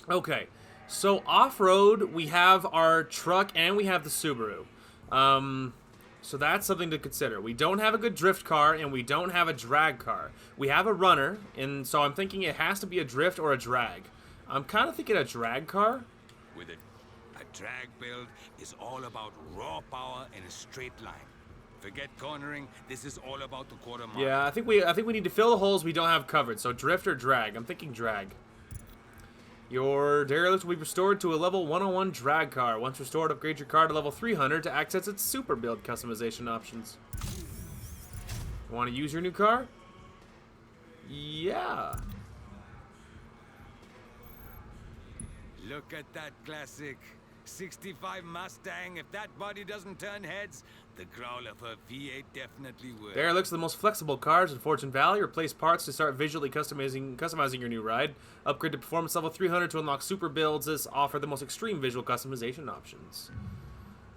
Okay, so off-road, we have our truck and we have the Subaru. So that's something to consider. We don't have a good drift car and we don't have a drag car. We have a runner, and so I'm thinking it has to be a drift or a drag. I'm kind of thinking a drag car. With it, a drag build is all about raw power in a straight line. Forget cornering. This is all about the quarter mile. Yeah, I think we need to fill the holes we don't have covered. So drift or drag. I'm thinking drag. Your derelict will be restored to a level 101 drag car. Once restored, upgrade your car to level 300 to access its super build customization options. Want to use your new car? Yeah. Look at that classic. 65 Mustang. If that body doesn't turn heads, the growl of her V8 definitely will. Derelict's the most flexible cars in Fortune Valley. Replace parts to start visually customizing your new ride. Upgrade to performance level 300 to unlock super builds. This offer the most extreme visual customization options.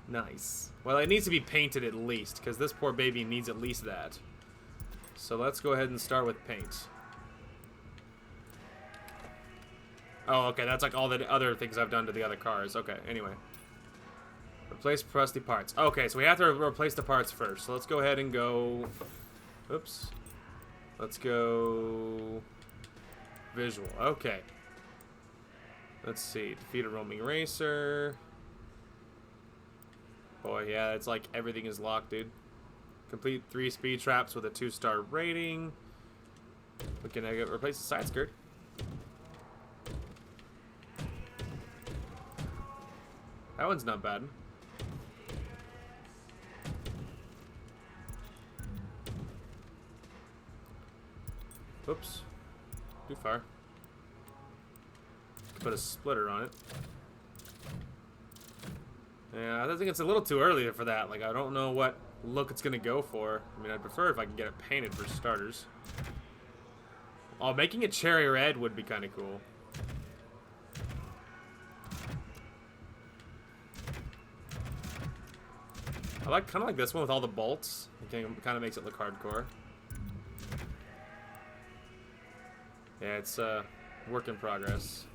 Nice. Well, it needs to be painted at least, because this poor baby needs at least that. So let's go ahead and start with paint. Oh, okay, that's like all the other things I've done to the other cars. Okay, anyway. Replace rusty parts. Okay, so we have to replace the parts first. So let's go ahead and go... Oops. Let's go... Visual. Okay. Let's see. Defeat a roaming racer. Boy, yeah, it's like everything is locked, dude. Complete 3 speed traps with a 2-star rating. We can replace the side skirt. That one's not bad. Oops. Too far. Put a splitter on it. Yeah, I think it's a little too early for that. Like, I don't know what look it's gonna go for. I mean, I'd prefer if I can get it painted for starters. Oh, making it cherry red would be kind of cool. I like kind of like this one with all the bolts. It kind of makes it look hardcore. Yeah, it's a work in progress.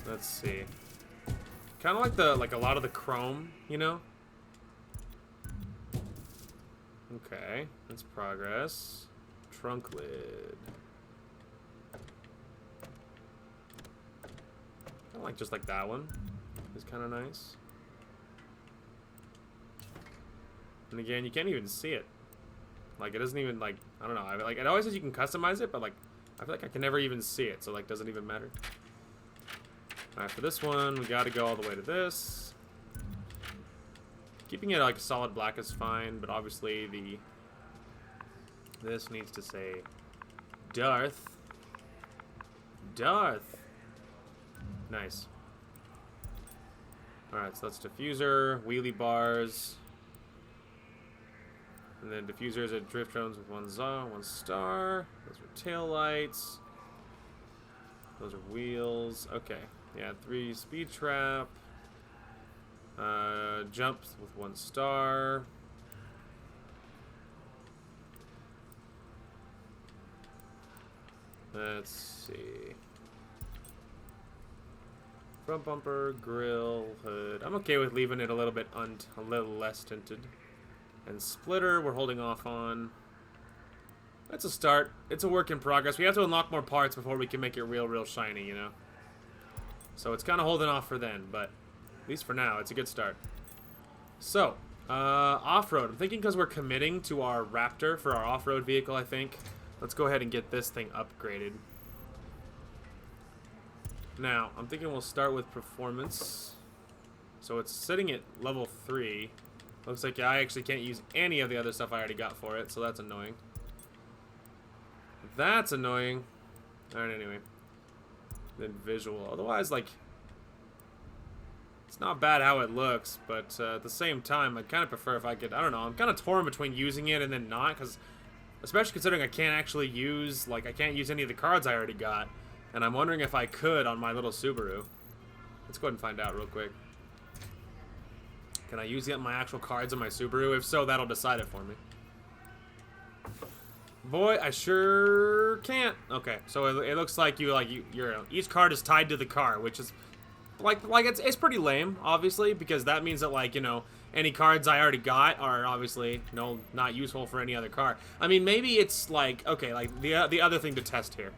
Let's see. Kind of like a lot of the chrome, you know? Okay, that's progress. Trunk lid. I like just like that one. It's kind of nice. And again, you can't even see it. Like, it doesn't even, like, I don't know. Like, it always says you can customize it, but, like, I feel like I can never even see it. So, like, doesn't even matter. Alright, for this one, we gotta go all the way to this. Keeping it, like, solid black is fine, but obviously this needs to say Darth. Darth. Nice. Alright, so that's diffuser, wheelie bars. And then diffusers are drift drones with one star. Those are tail lights. Those are wheels. Okay. Yeah, 3 speed trap. Jumps with 1 star. Let's see. Front bumper, grill, hood. I'm okay with leaving it a little bit a little less tinted. And splitter, we're holding off on. That's a start. It's a work in progress. We have to unlock more parts before we can make it real shiny, you know? So it's kind of holding off for then, but at least for now, it's a good start. So, off-road. I'm thinking because we're committing to our Raptor for our off-road vehicle, I think. Let's go ahead and get this thing upgraded. Now, I'm thinking we'll start with performance. So it's sitting at level 3. Looks like I actually can't use any of the other stuff I already got for it, so that's annoying. That's annoying. Alright, anyway. Then visual. Otherwise, like, it's not bad how it looks, but at the same time, I'd kind of prefer if I could, I don't know, I'm kind of torn between using it and then not, because especially considering I can't actually use, like, I can't use any of the cards I already got, and I'm wondering if I could on my little Subaru. Let's go ahead and find out real quick. Can I use my actual cards on my Subaru? If so, that'll decide it for me. Boy, I sure can't. Okay, so it looks like each card is tied to the car, which is like it's pretty lame, obviously, because that means that, like, you know, any cards I already got are obviously not useful for any other car. I mean, maybe it's like, okay, like the other thing to test here.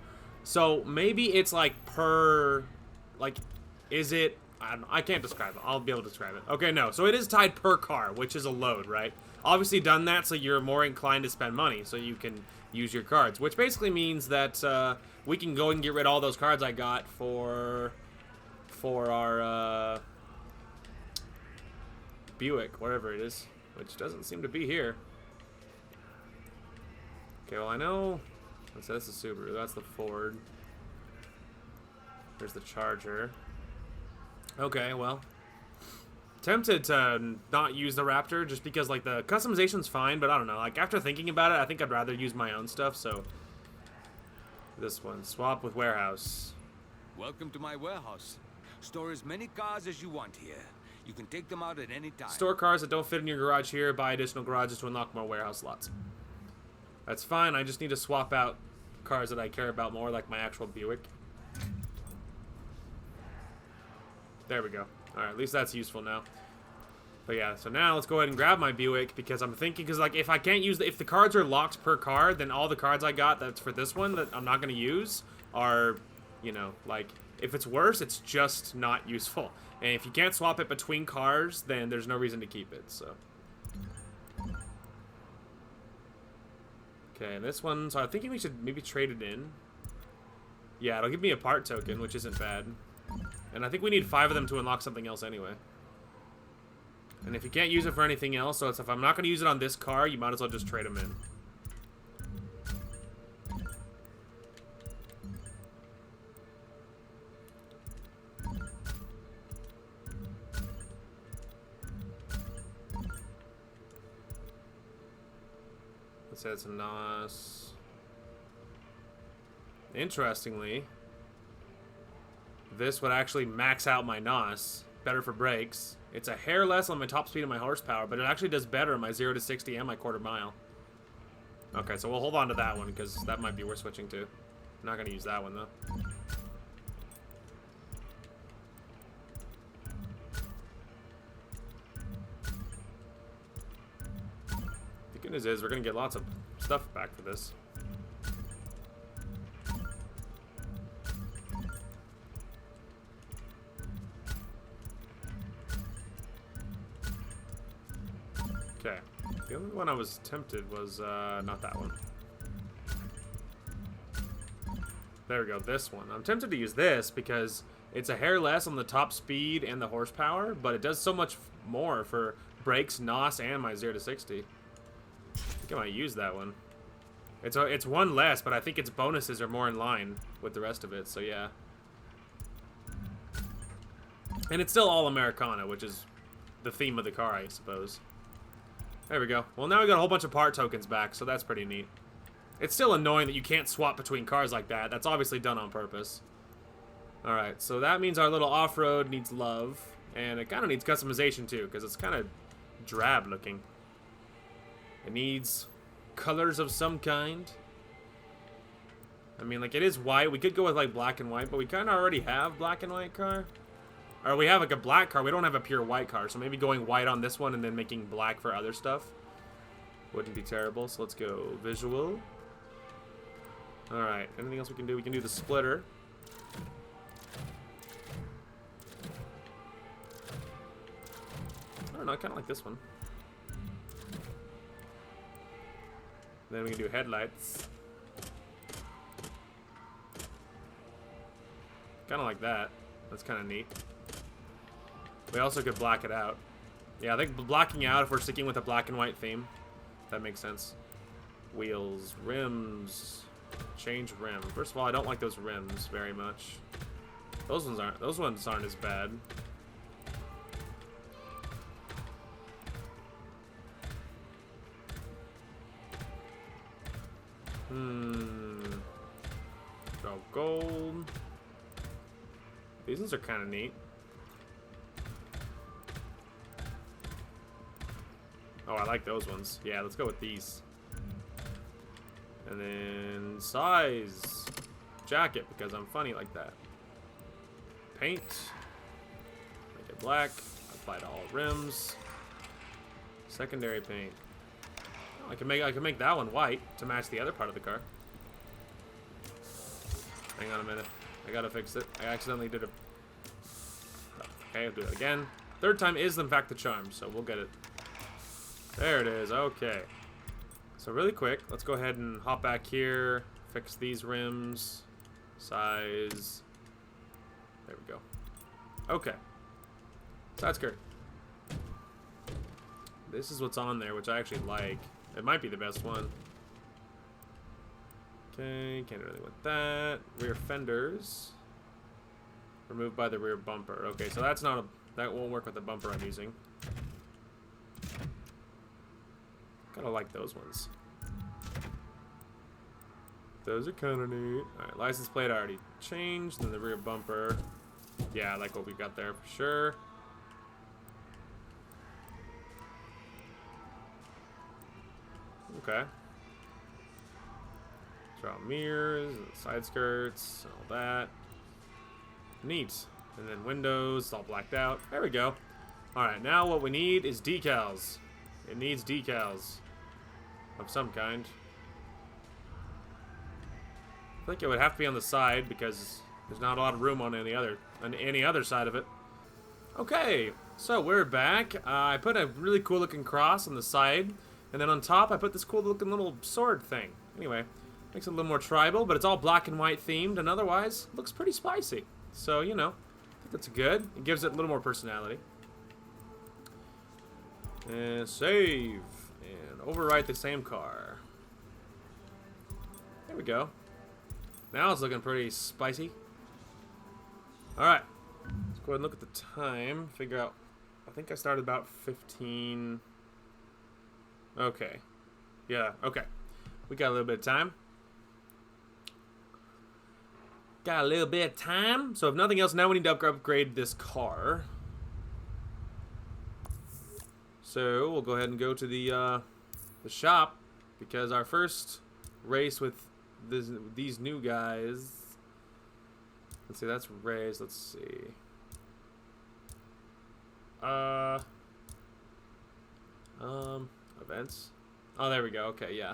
So maybe it's like per, like, is it? I can't describe it. I'll be able to describe it. Okay, no. So it is tied per car, which is a load, right? Obviously done that so you're more inclined to spend money, so you can use your cards, which basically means that we can go and get rid of all those cards I got for our Buick, whatever it is, which doesn't seem to be here. Okay, well I know. Let's say that's the Subaru. That's the Ford. There's the Charger. Okay, well. Tempted to not use the Raptor just because, like, the customization's fine, but I don't know. Like, after thinking about it, I think I'd rather use my own stuff, so. This one. Swap with warehouse. Welcome to my warehouse. Store as many cars as you want here. You can take them out at any time. Store cars that don't fit in your garage here. Buy additional garages to unlock more warehouse slots. That's fine. I just need to swap out cars that I care about more, like my actual Buick. There we go. Alright, at least that's useful now. But yeah, so now let's go ahead and grab my Buick, because I'm thinking, because like if I can't use if the cards are locked per card, then all the cards I got that's for this one that I'm not going to use are, you know, like, if it's worse, it's just not useful. And if you can't swap it between cars, then there's no reason to keep it, so. Okay, and this one, so I'm thinking we should maybe trade it in. Yeah, it'll give me a part token, which isn't bad. And I think we need 5 of them to unlock something else anyway. And if you can't use it for anything else, so it's if I'm not going to use it on this car, you might as well just trade them in. Let's say it's a NOS. Interestingly, this would actually max out my NOS. Better for brakes. It's a hair less on my top speed and my horsepower, but it actually does better on my 0 to 60 and my quarter mile. Okay, so we'll hold on to that one, because that might be worth switching to. I'm not going to use that one, though. The good news is we're going to get lots of stuff back for this. Okay. The only one I was tempted was, not that one. There we go, this one. I'm tempted to use this because it's a hair less on the top speed and the horsepower, but it does so much more for brakes, NOS, and my 0 to 60. I think I might use that one. It's one less, but I think its bonuses are more in line with the rest of it, so yeah. And it's still all Americana, which is the theme of the car, I suppose. There we go. Well, now we got a whole bunch of part tokens back, so that's pretty neat. It's still annoying that you can't swap between cars like that. That's obviously done on purpose. Alright, so that means our little off-road needs love. And it kind of needs customization, too, because it's kind of drab looking. It needs colors of some kind. I mean, like, it is white. We could go with, like, black and white, but we kind of already have black and white car. Or we have, like, a black car. We don't have a pure white car, so maybe going white on this one and then making black for other stuff wouldn't be terrible. So let's go visual. Alright, anything else we can do? We can do the splitter. I don't know, I kind of like this one. Then we can do headlights. Kind of like that. That's kind of neat. We also could black it out. Yeah, I think blacking out, if we're sticking with a black and white theme, that makes sense. Wheels, rims, change rim. First of all, I don't like those rims very much. Those ones aren't as bad. Go gold. These ones are kind of neat. Oh, I like those ones. Yeah, let's go with these. And then size. Jacket, because I'm funny like that. Paint. Make it black. Apply to all rims. Secondary paint. Oh, I can make that one white to match the other part of the car. Hang on a minute. I gotta fix it. I accidentally did a... Okay, I'll do it again. Third time is, in fact, the charm, so we'll get it. There it is. Okay. So really quick, let's go ahead and hop back here. Fix these rims. Size. There we go. Okay. Side skirt. This is what's on there, which I actually like. It might be the best one. Okay, can't really want that. Rear fenders. Removed by the rear bumper. Okay, so that's not a... That won't work with the bumper I'm using. Kinda like those ones. Those are kinda neat. Alright, license plate I already changed. Then the rear bumper. Yeah, I like what we got there for sure. Okay. Draw mirrors, side skirts, all that. Neat. And then windows, all blacked out. There we go. Alright, now what we need is decals. It needs decals. Of some kind. I think it would have to be on the side because there's not a lot of room on any other side of it. Okay, so we're back. I put a really cool looking cross on the side. And then on top, I put this cool looking little sword thing. Anyway, makes it a little more tribal, but it's all black and white themed, and otherwise, looks pretty spicy. So, you know, I think that's good. It gives it a little more personality. And save. And overwrite the same car. There we go. Now it's looking pretty spicy. Alright. Let's go ahead and look at the time. Figure out. I think I started about 15... Okay. Yeah, okay. We got a little bit of time. Got a little bit of time. So if nothing else, now we need to upgrade this car. So we'll go ahead and go to the shop. Because our first race with these new guys... Let's see, that's race. Let's see. Events. Oh, there we go. Okay, yeah.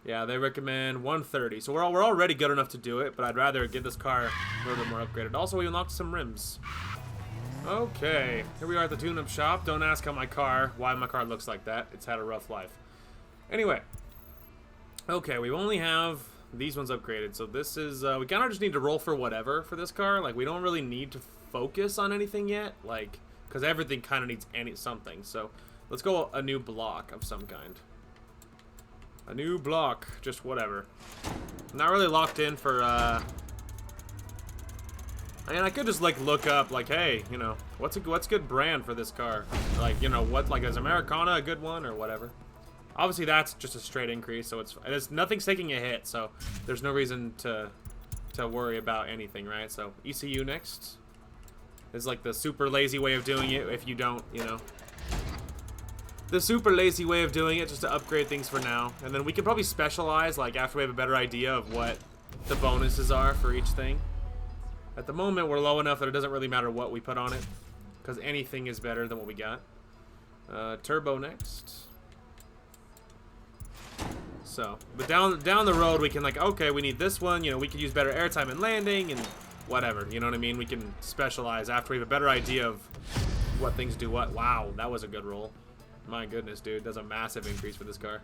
Yeah, they recommend 130. So we're already good enough to do it, but I'd rather get this car a little bit more upgraded. Also, we unlocked some rims. Okay, here we are at the tune-up shop. Don't ask why my car looks like that. It's had a rough life. Anyway. Okay, we only have these ones upgraded. So this is, we kind of just need to roll for whatever for this car. Like, we don't really need to focus on anything yet. Like, because everything kind of needs something. So let's go a new block of some kind. A new block, just whatever. I'm not really locked in for, I mean, I could just, like, look up, like, hey, you know, what's good brand for this car? Like, you know, is Americana a good one or whatever? Obviously, that's just a straight increase, so nothing's taking a hit, so there's no reason to worry about anything, right? So, ECU next is, like, the super lazy way of doing it if you don't, you know. The super lazy way of doing it, just to upgrade things for now. And then we can probably specialize, like, after we have a better idea of what the bonuses are for each thing. At the moment, we're low enough that it doesn't really matter what we put on it, because anything is better than what we got. Turbo next. So, but down the road, we can, like, okay, we need this one. You know, we could use better airtime and landing and whatever. You know what I mean? We can specialize after we have a better idea of what things do what. Wow, that was a good roll. My goodness, dude. That's a massive increase for this car.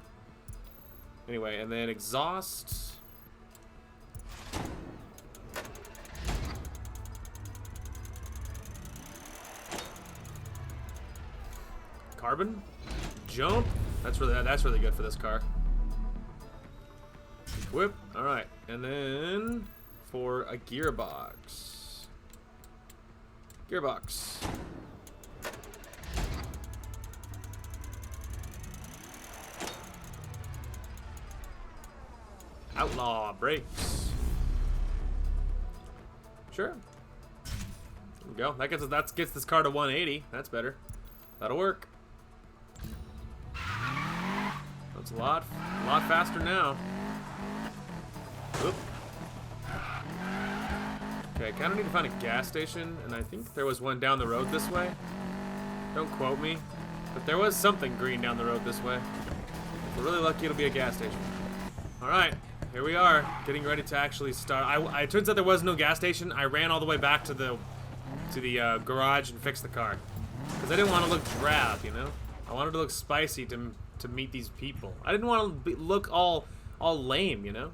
Anyway, and then exhaust. Carbon. Jump. That's really good for this car. Whip. Alright. And then for a gearbox. Gearbox. Outlaw brakes. Sure. There we go. That gets this car to 180. That's better. That'll work. That's a lot faster now. Oop. Okay, I kind of need to find a gas station, and I think there was one down the road this way. Don't quote me, but there was something green down the road this way. If we're really lucky, it'll be a gas station. All right. Here we are, getting ready to actually start. It turns out there was no gas station. I ran all the way back to the garage and fixed the car because I didn't want to look drab, you know. I wanted to look spicy to meet these people. I didn't want to look all lame, you know.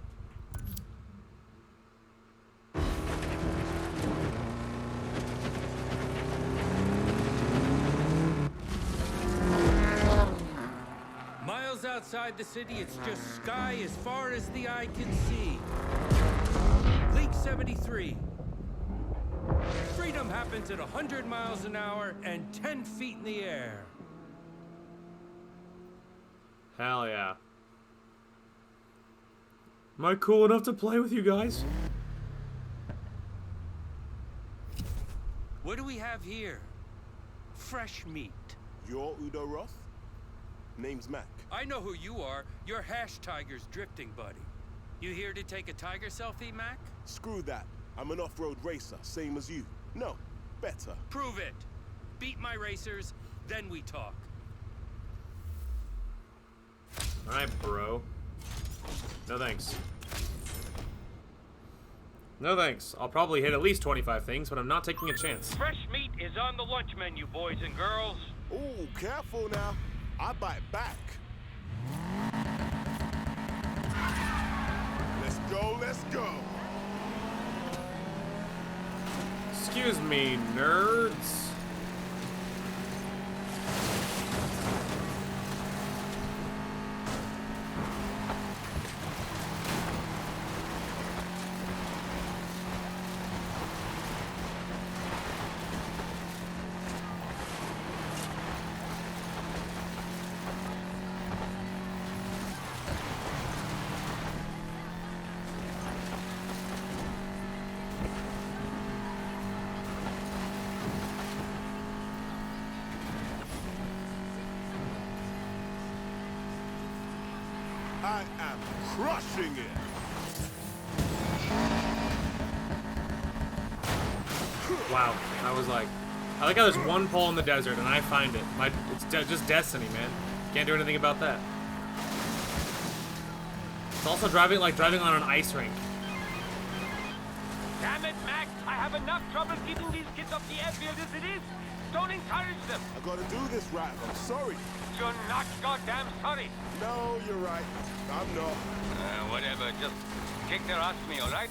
Miles outside the city, it's just sky as far as the eye can see. League 73. Freedom happens at 100 miles an hour and 10 feet in the air. Hell yeah. Am I cool enough to play with you guys? What do we have here? Fresh meat. You're Udo Roth? Name's Mac. I know who you are. You're Hash Tiger's drifting buddy. You here to take a tiger selfie, Mac? Screw that. I'm an off-road racer, same as you. No, better. Prove it. Beat my racers, then we talk. Alright, bro. No thanks. No thanks. I'll probably hit at least 25 things, but I'm not taking a chance. Fresh meat is on the lunch menu, boys and girls. Ooh, careful now. I bite back. Let's go, let's go. Excuse me, nerds. I am crushing it. Wow, I was like, I like how there's one pole in the desert and I find it. It's just destiny, man. Can't do anything about that. It's also driving on an ice rink. Damn it, Mac! I have enough trouble keeping these kids off the airfield as it is. Don't encourage them. I gotta do this, Rat. I'm sorry. You're not goddamn sorry. No, you're right. I'm not. Whatever. Just kick their ass for me, all right?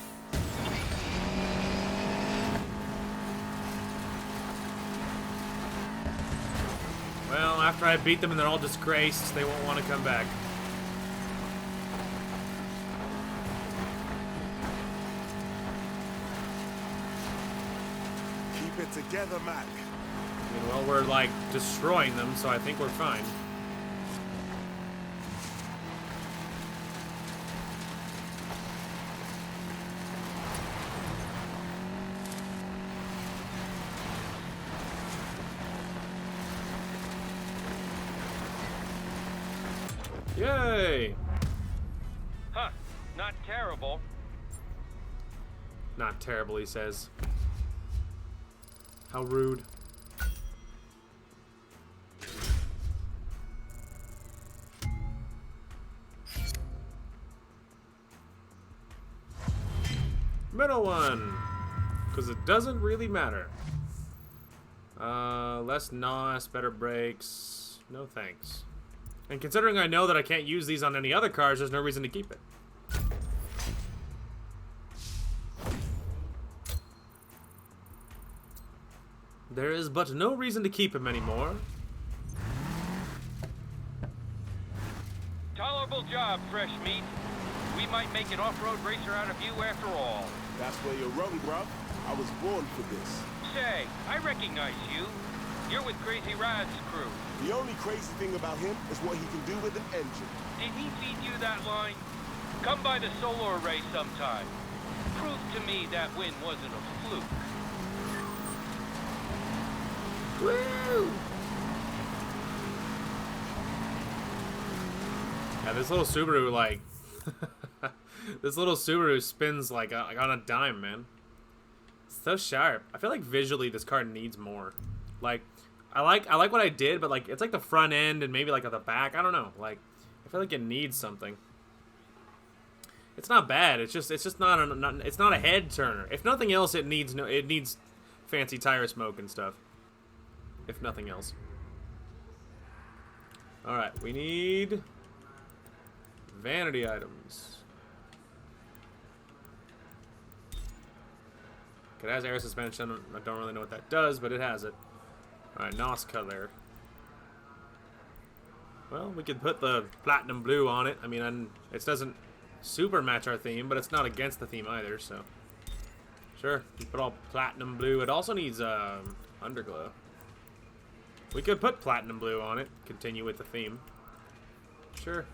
Well, after I beat them and they're all disgraced, they won't want to come back. Keep it together, Mac. I mean, well, we're like destroying them, so I think we're fine. Yay! Huh. Not terrible. Not terrible, he says. How rude. Middle one, because it doesn't really matter. Less NOS, better brakes. No thanks. And considering I know that I can't use these on any other cars, there's no reason to keep it. There is but no reason to keep him anymore. Tolerable job, Fresh Meat. We might make an off-road racer out of you after all. That's where you're wrong, bruv. I was born for this. Say, I recognize you. You're with Crazy Rad's crew. The only crazy thing about him is what he can do with an engine. Did he feed you that line? Come by the solo array sometime. Prove to me that win wasn't a fluke. Woo! Yeah, this little Subaru, like... this little Subaru spins like on a dime, man. It's so sharp. I feel like visually this car needs more. Like, I like what I did, but like it's like the front end and maybe like at the back. I don't know. Like, I feel like it needs something. It's not bad. It's just not a head turner. If nothing else, it needs fancy tire smoke and stuff. If nothing else. All right, we need vanity items. It has air suspension. I don't really know what that does, but it has it. Alright, NOS color. Well, we could put the platinum blue on it. I mean, it doesn't super match our theme, but it's not against the theme either, so. Sure, we put all platinum blue. It also needs underglow. We could put platinum blue on it, continue with the theme. Sure.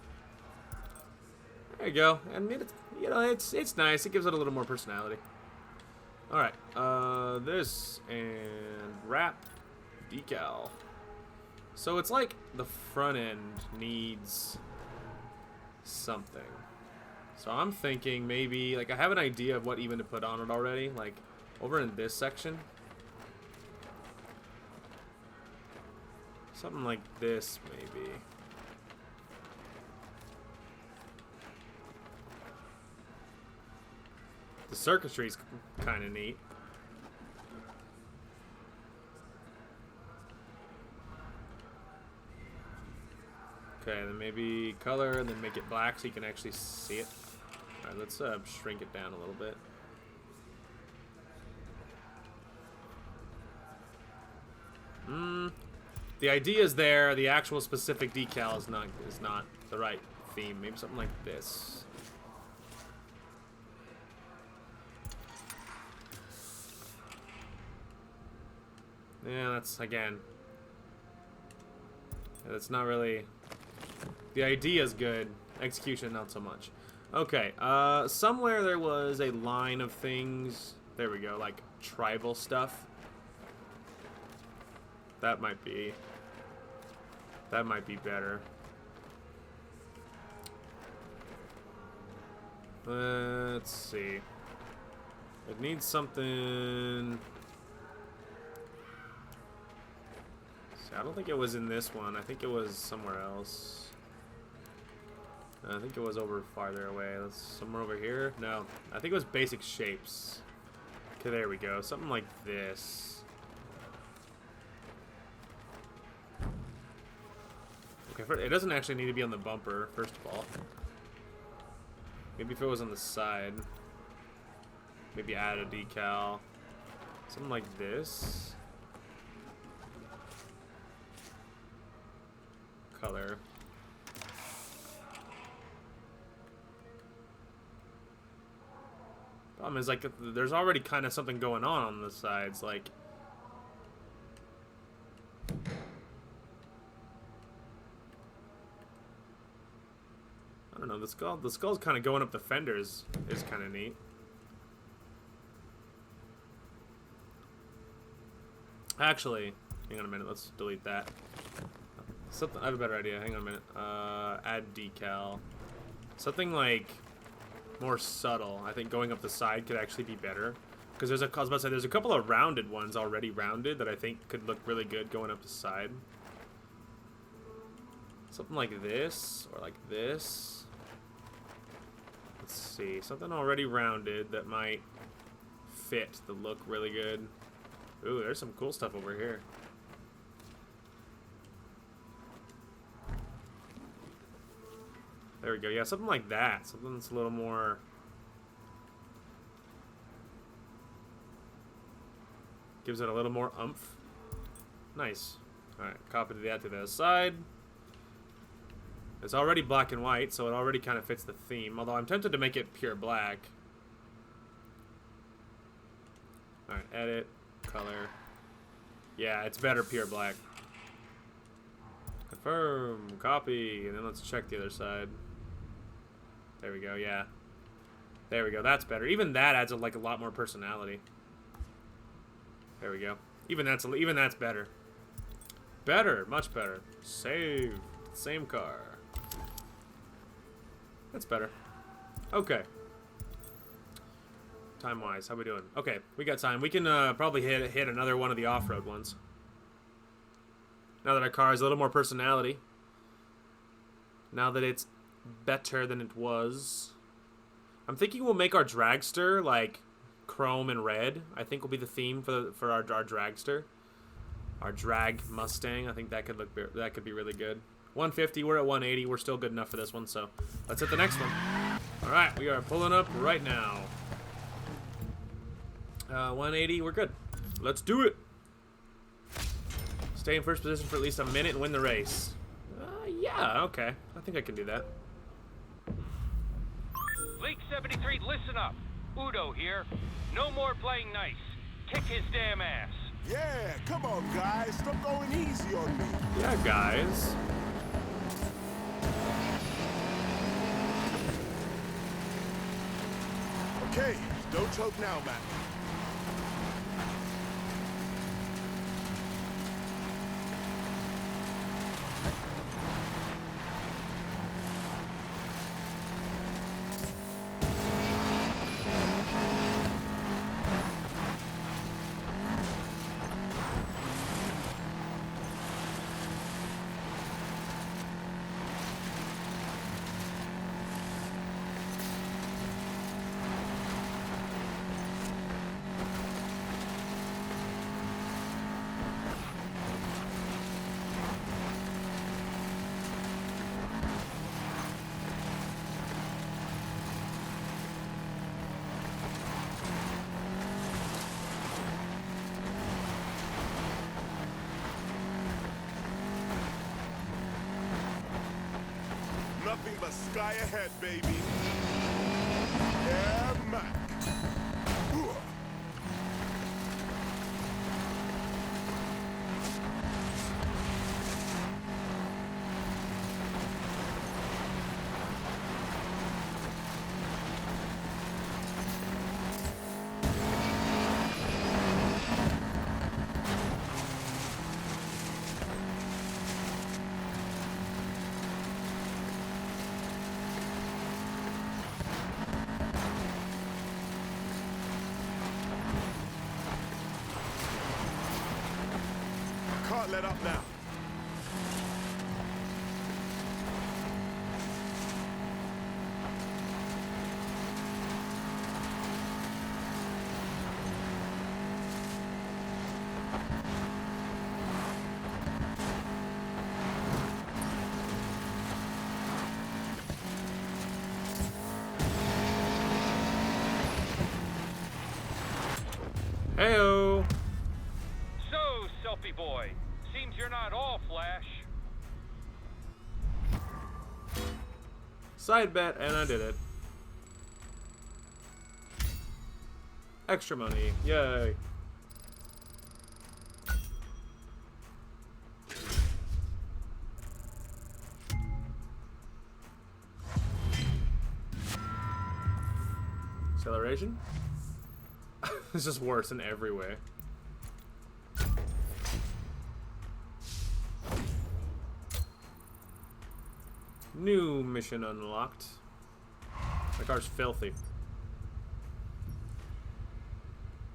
There you go. And it's, you know, it's nice. It gives it a little more personality. All right, this and wrap decal. So it's like the front end needs something. So I'm thinking maybe, like, I have an idea of what even to put on it already. Like, over in this section. Something like this, maybe. The circuitry's kind of neat. Okay, then maybe color, and then make it black so you can actually see it. Alright, let's shrink it down a little bit. The idea is there. The actual specific decal is not the right theme. Maybe something like this. Yeah, that's again. That's not really. The idea is good. Execution, not so much. Okay. Somewhere there was a line of things. There we go. Like tribal stuff. That might be better. Let's see. It needs something. See, I don't think it was in this one. I think it was somewhere else. I think it was over farther away. That's somewhere over here. No, I think it was basic shapes. Okay, there we go. Something like this. Okay, it doesn't actually need to be on the bumper, first of all. Maybe if it was on the side. Maybe add a decal. Something like this. Color. Problem is, like, there's already kind of something going on the sides, like... I don't know, the skull's kind of going up the fenders is kind of neat. Actually, hang on a minute, let's delete that. Something, I have a better idea, hang on a minute. Add decal. Something like more subtle. I think going up the side could actually be better. Because I was about to say, there's a couple of rounded ones already rounded that I think could look really good going up the side. Something like this, or like this. Let's see, something already rounded that might fit the look really good. Ooh, there's some cool stuff over here. There we go. Yeah, something like that. Something that's a little more... Gives it a little more oomph. Nice. Alright, copy that to the other side. It's already black and white, so it already kind of fits the theme. Although I'm tempted to make it pure black. Alright, edit, color. Yeah, it's better pure black. Confirm, copy, and then let's check the other side. There we go, yeah. There we go, that's better. Even that adds like a lot more personality. There we go. Even that's better. Better, much better. Save. Same car. That's better. Okay. Time-wise, how we doing? Okay, we got time. We can probably hit another one of the off-road ones. Now that our car has a little more personality. Now that it's better than it was. I'm thinking we'll make our dragster like chrome and red. I think will be the theme for our dragster. Our drag Mustang. I think that could be really good. 150, we're at 180. We're still good enough for this one, so let's hit the next one. All right, we are pulling up right now. 180, we're good. Let's do it. Stay in first position for at least a minute and win the race. Yeah, Ah, okay. I think I can do that. Leak 73, listen up. Udo here. No more playing nice. Kick his damn ass. Yeah, come on, guys. Stop going easy on me. Yeah, guys. Okay, don't choke now, Matt. Nothing but sky ahead, baby. Yeah, Mac. Can't let up now. Heyo. So, Selfie boy, seems you're not all flash. Side bet, and I did it. Extra money. Yay. Acceleration? It's just worse in every way. New mission unlocked. My car's filthy.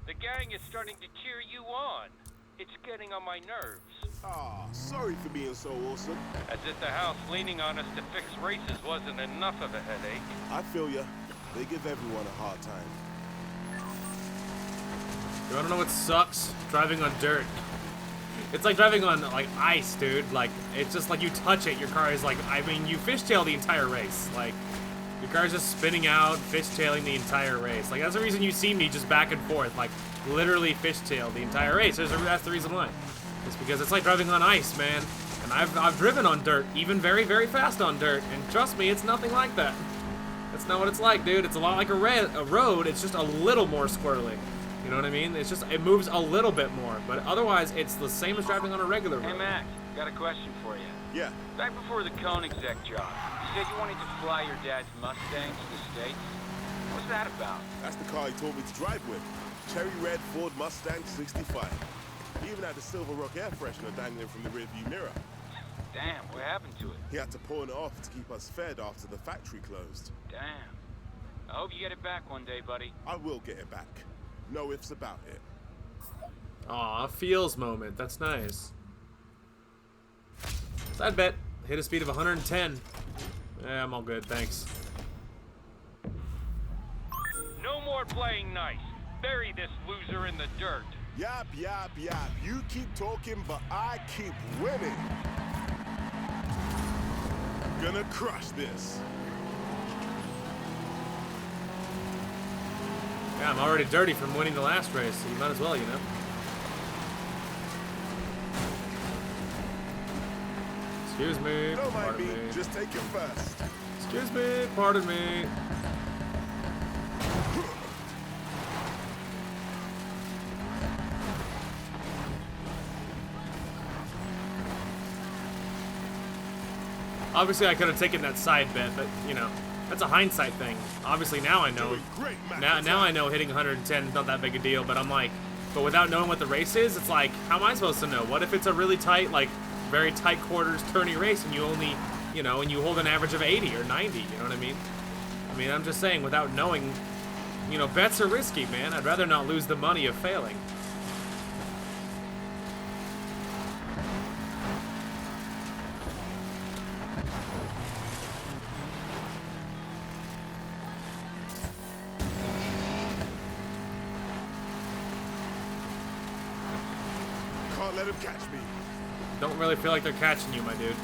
The gang is starting to cheer you on. It's getting on my nerves. Ah, sorry for being so awesome. As if the house leaning on us to fix races wasn't enough of a headache. I feel ya. They give everyone a hard time. You wanna know what sucks? Driving on dirt. It's like driving on, like, ice, dude. Like, it's just like you touch it, your car is like, I mean, you fishtail the entire race. Like, your car's just spinning out, fishtailing the entire race. Like, that's the reason you see me just back and forth, like, literally fishtail the entire race. That's the reason why. It's because it's like driving on ice, man. And I've driven on dirt, even very, very fast on dirt. And trust me, it's nothing like that. That's not what it's like, dude. It's a lot like a road, it's just a little more squirrely. You know what I mean? It's just, it moves a little bit more, but otherwise it's the same as driving on a regular road. Hey, Mac, got a question for you. Yeah. Back before the Koenigsegg job, you said you wanted to fly your dad's Mustang to the States. What's that about? That's the car he told me to drive with. Cherry red Ford Mustang 65. He even had the silver rock air freshener dangling from the rearview mirror. Damn, what happened to it? He had to pawn it off to keep us fed after the factory closed. Damn. I hope you get it back one day, buddy. I will get it back. No ifs about it. Aw, feels moment. That's nice. Side bet. Hit a speed of 110. Yeah, I'm all good, thanks. No more playing nice. Bury this loser in the dirt. Yap, yap, yap. You keep talking, but I keep winning. Gonna crush this. Yeah, I'm already dirty from winning the last race, so you might as well, you know? Excuse me. Don't mind Pardon me, me. just take it first. Excuse me. Pardon me. Obviously, I could have taken that side bet, but, you know, that's a hindsight thing. Obviously, now I know. Doing great, Mac. Now I know hitting 110 is not that big a deal, but I'm like, but without knowing what the race is, it's like, how am I supposed to know? What if it's a really tight, like, very tight quarters, turny race, and you only, you know, and you hold an average of 80 or 90, you know what I mean? I mean, I'm just saying, without knowing, you know, bets are risky, man. I'd rather not lose the money of failing. Can't let him catch me. Don't really feel like they're catching you, my dude.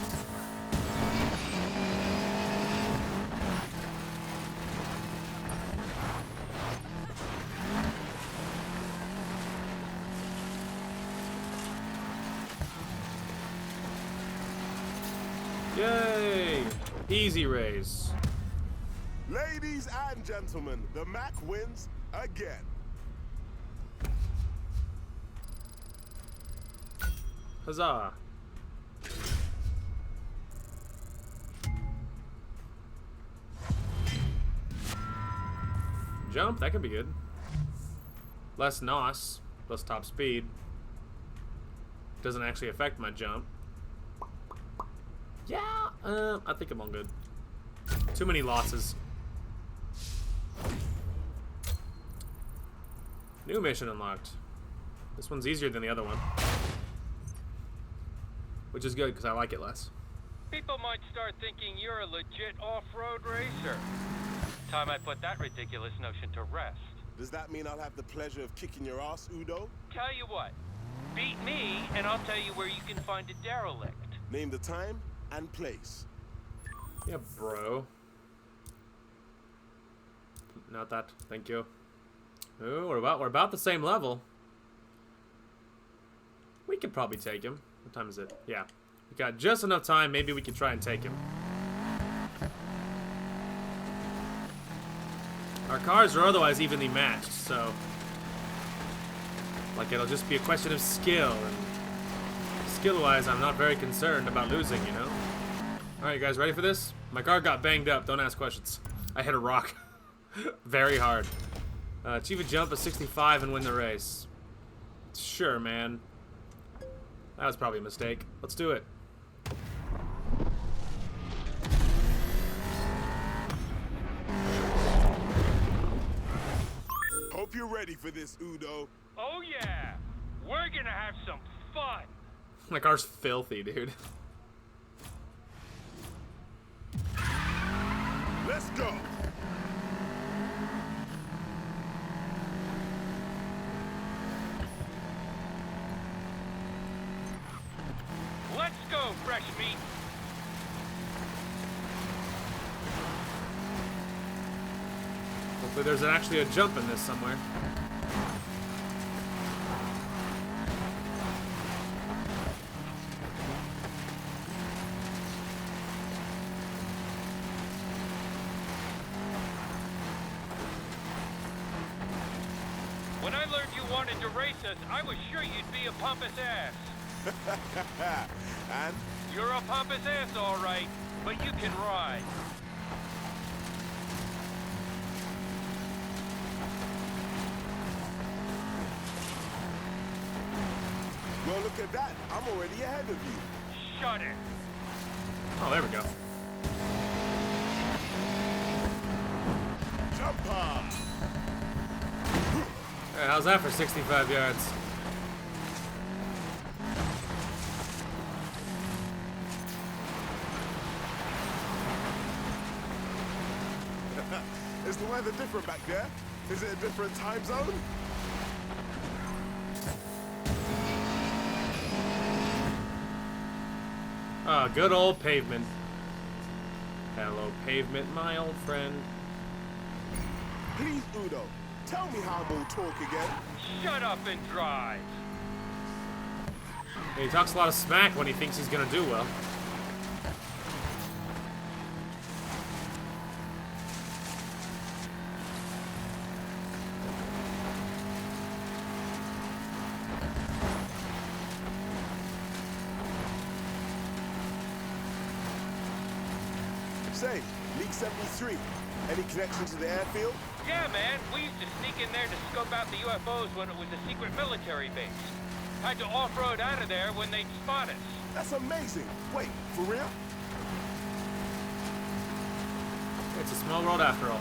Yay! Easy race. Ladies and gentlemen, the Mac wins again. Huzzah. Jump, that could be good. Less NOS, less top speed. Doesn't actually affect my jump. Yeah, I think I'm all good. Too many losses. New mission unlocked. This one's easier than the other one. Which is good, because I like it less. People might start thinking you're a legit off-road racer. Time I put that ridiculous notion to rest. Does that mean I'll have the pleasure of kicking your ass, Udo? Tell you what, beat me and I'll tell you where you can find a derelict. Name the time and place. Yeah, bro. Not that. Thank you. Ooh, we're about the same level. We could probably take him. What time is it? Yeah. We got just enough time. Maybe we could try and take him. Our cars are otherwise evenly matched, so... like, it'll just be a question of skill, and... skill-wise, I'm not very concerned about losing, you know? Alright, you guys ready for this? My car got banged up. Don't ask questions. I hit a rock. Very hard. Achieve a jump of 65 and win the race. Sure, man. That was probably a mistake. Let's do it. Hope you're ready for this, Udo. Oh yeah, we're gonna have some fun. My car's filthy, dude. Let's go. Let's go, fresh meat. Hopefully there's actually a jump in this somewhere. When I learned you wanted to race us, I was sure you'd be a pompous ass. And You're a pompous ass, all right, but you can ride. well, look at that. I'm already ahead of you. Shut it. Oh, there we go. Jumper. Alright, how's that for 65 yards? Is the weather different back there? Is it a different time zone? Ah, good old pavement. Hello, pavement, my old friend. Please, Udo, tell me how I'm gonna talk again. Shut up and drive. He talks a lot of smack when he thinks he's gonna do well. Say, League 73, any connection to the airfield? Yeah, man. We used to sneak in there to scope out the UFOs when it was a secret military base. Had to off-road out of there when they'd spot us. That's amazing. Wait, for real? It's a small world after all.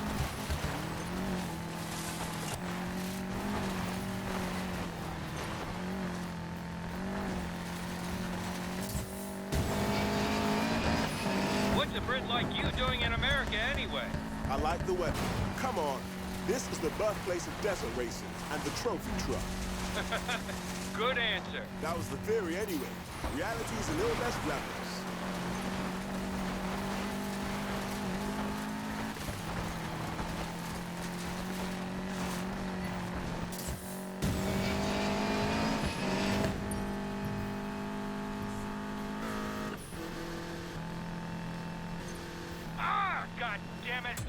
What's a Brit like you doing in America anyway? I like the weather. Come on. This is the birthplace of desert racing and the trophy truck. Good answer. That was the theory anyway. Reality is a little less glamorous. Ah, god damn it.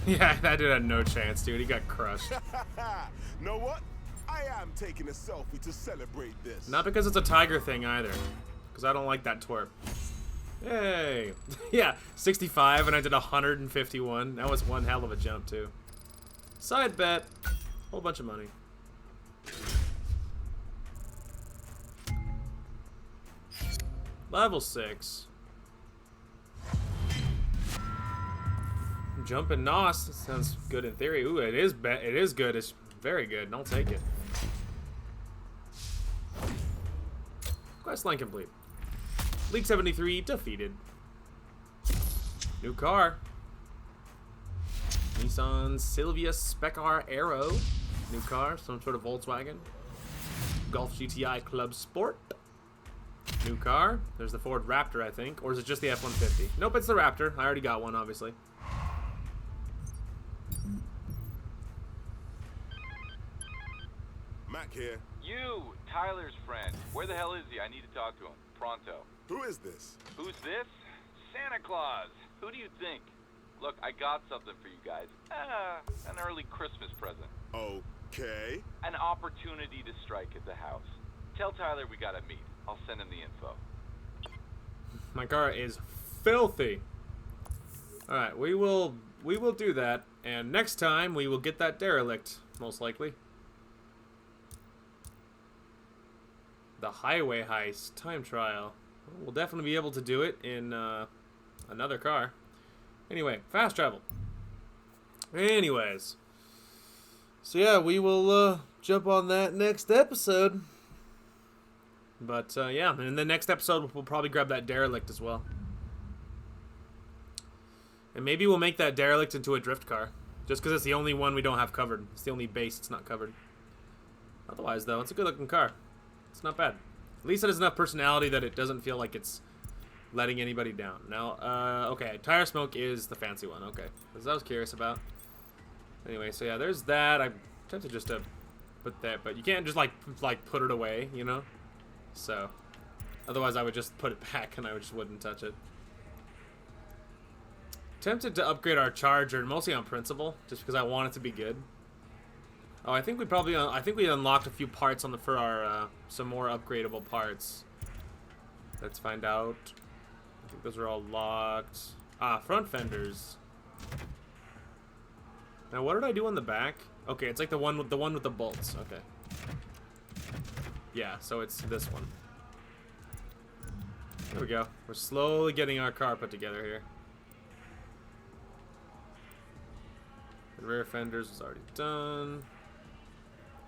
Yeah, that dude had no chance, dude. He got crushed. Know what? I am taking a selfie to celebrate this. Not because it's a tiger thing either. Because I don't like that twerp. Yay. Yeah, 65 and I did 151. That was one hell of a jump too. Side bet. Whole bunch of money. Level 6. Jumping Nos sounds good in theory. Ooh, it is good. It's very good. And I'll take it. Questline complete. League 73 defeated. New car. Nissan Silvia Spec R Aero. New car, some sort of Volkswagen. Golf GTI Club Sport. New car. There's the Ford Raptor, I think. Or is it just the F-150? Nope, it's the Raptor. I already got one, obviously. Mac here. You, Tyler's friend. Where the hell is he? I need to talk to him. Pronto. Who is this? Who's this? Santa Claus. Who do you think? Look, I got something for you guys. An early Christmas present. Okay. An opportunity to strike at the house. Tell Tyler we gotta meet. I'll send him the info. My car is filthy. Alright, we will do that. And next time we will get that derelict, most likely. The highway heist time trial. We'll definitely be able to do it in another car. Anyway, fast travel. Anyways. So yeah, we will jump on that next episode. But yeah, in the next episode we'll probably grab that derelict as well. And maybe we'll make that derelict into a drift car. Just because it's the only one we don't have covered. It's the only base it's not covered. Otherwise though, it's a good looking car. It's not bad. At least it has enough personality that it doesn't feel like it's letting anybody down. Now, okay, tire smoke is the fancy one. Okay, because I was curious about. Anyway, so yeah, there's that. I'm tempted just to put that, but you can't just like put it away, you know. So, otherwise I would just put it back and I just wouldn't touch it. Tempted to upgrade our charger, mostly on principle, just because I want it to be good. Oh, I think we unlocked a few parts for our some more upgradable parts. Let's find out. I think those are all locked. Ah, front fenders. Now, what did I do on the back? Okay, it's like the one with the bolts. Okay. Yeah, so it's this one. There we go. We're slowly getting our car put together here. The rear fenders was already done.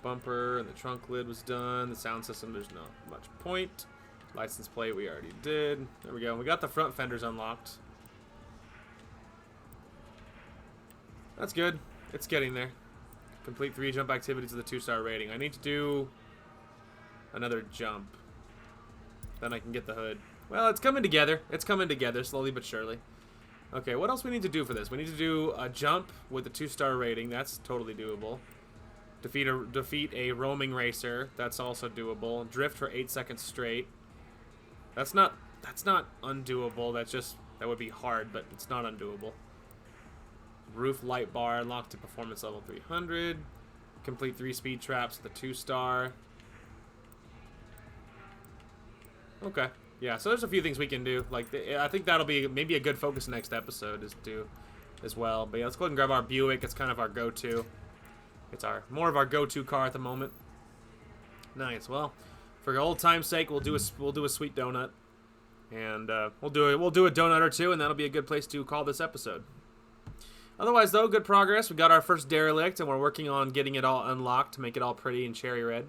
Bumper and the trunk lid was done. The sound system, there's not much point. License plate we already did. There we go. We got the front fenders unlocked. That's good. It's getting there. Complete 3 jump activities with a 2-star rating. I need to do another jump. Then I can get the hood. Well, it's coming together. It's coming together slowly but surely. Okay, what else we need to do for this? We need to do a jump with a 2-star rating. That's totally doable. Defeat a roaming racer. That's also doable. Drift for 8 seconds straight. That's not undoable. That would be hard, but it's not undoable. Roof light bar locked to performance level 300. Complete 3 speed traps with a 2-star. Okay, Yeah, so there's a few things we can do. Like, I think that'll be maybe a good focus next episode is to, as well. But yeah, let's go ahead and grab our Buick. It's kind of our go-to. It's more of our go-to car at the moment. Nice. Well, for old time's sake, we'll do a sweet donut, and we'll do a donut or two, and that'll be a good place to call this episode. Otherwise, though, good progress. We got our first Derelict, and we're working on getting it all unlocked to make it all pretty and cherry red,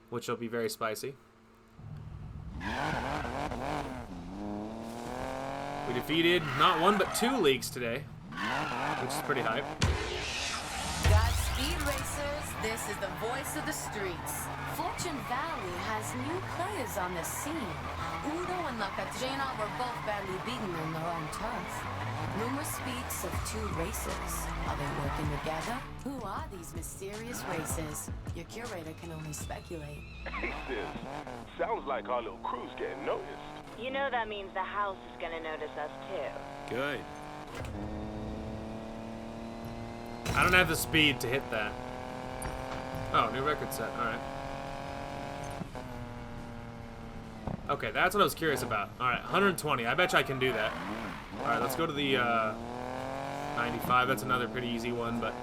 which will be very spicy. We defeated not one but 2 leaks today, which is pretty hype. Godspeed, racers. This is the voice of the streets. Fortune Valley has new players on the scene. Udo and La Catrina were both badly beaten on their own turf. Rumor speaks of 2 racers. Are they working together? Who are these mysterious races? Your curator can only speculate. Hey, sis. Sounds like our little crew's getting noticed. You know that means the house is gonna notice us too. Good. I don't have the speed to hit that. Oh, new record set. Alright. Okay, that's what I was curious about. Alright, 120. I bet you I can do that. Alright, let's go to the 95. That's another pretty easy one, but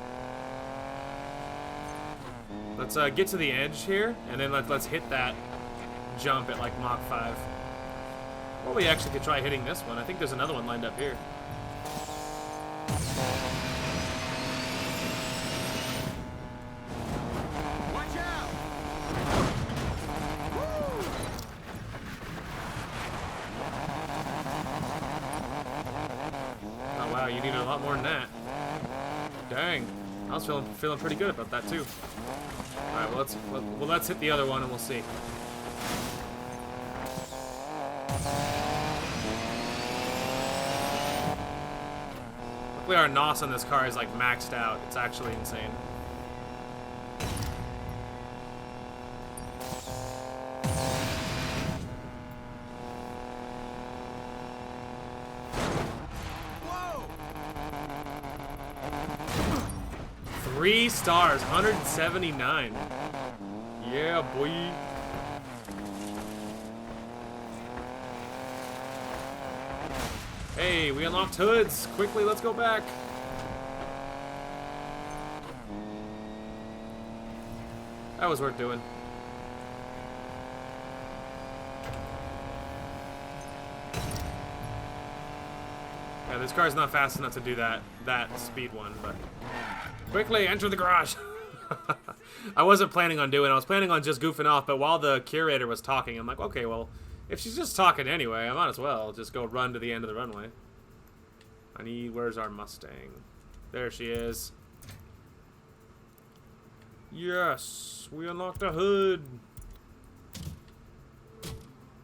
let's get to the edge here, and then let's hit that jump at like Mach 5. Well, we actually could try hitting this one. I think there's another one lined up here. Watch out! Oh wow, you needed a lot more than that. Dang, I was feeling pretty good about that too. All right, well let's hit the other one and we'll see. Luckily our NOS on this car is like maxed out. It's actually insane. Whoa! 3 stars, 179. Yeah, boy. Hey, we unlocked hoods. Quickly, let's go back. That was worth doing. Yeah, this car's not fast enough to do that speed one, but quickly enter the garage. I wasn't planning on doing it. I was planning on just goofing off, but while the curator was talking, I'm like, okay, well, if she's just talking anyway, I might as well just go run to the end of the runway. Where's our Mustang? There she is. Yes, we unlocked a hood.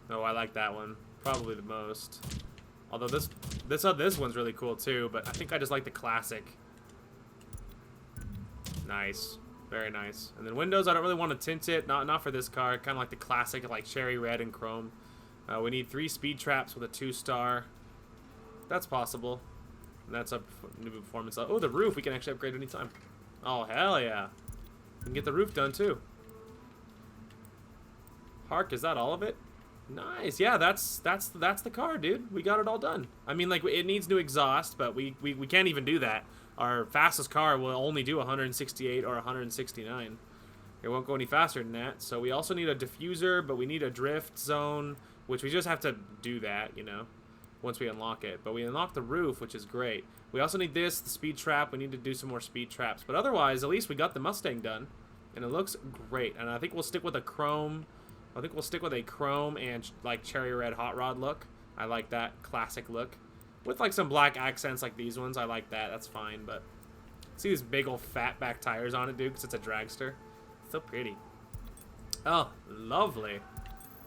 Oh, I like that one. Probably the most. Although this one's really cool too, but I think I just like the classic. Nice. Very nice. And then windows, I don't really want to tint it. Not for this car. Kind of like the classic, like cherry red and chrome. We need 3 speed traps with a 2-star. That's possible. And that's a new performance. Oh, the roof. We can actually upgrade anytime. Oh, hell yeah. We can get the roof done, too. Hark, is that all of it? Nice. Yeah, that's the car, dude. We got it all done. I mean, like, it needs new exhaust, but we can't even do that. Our fastest car will only do 168 or 169. It won't go any faster than that. So we also need a diffuser, but we need a drift zone, which we just have to do that, you know, once we unlock it. But we unlock the roof, which is great. We also need the speed trap. We need to do some more speed traps. But otherwise, at least we got the Mustang done, and it looks great. And I think we'll stick with a chrome. I think we'll stick with a chrome and like cherry red hot rod look. I like that classic look. With like some black accents like these ones, I like that. That's fine, but see these big old fat back tires on it, dude, because it's a dragster. So pretty. Oh, lovely.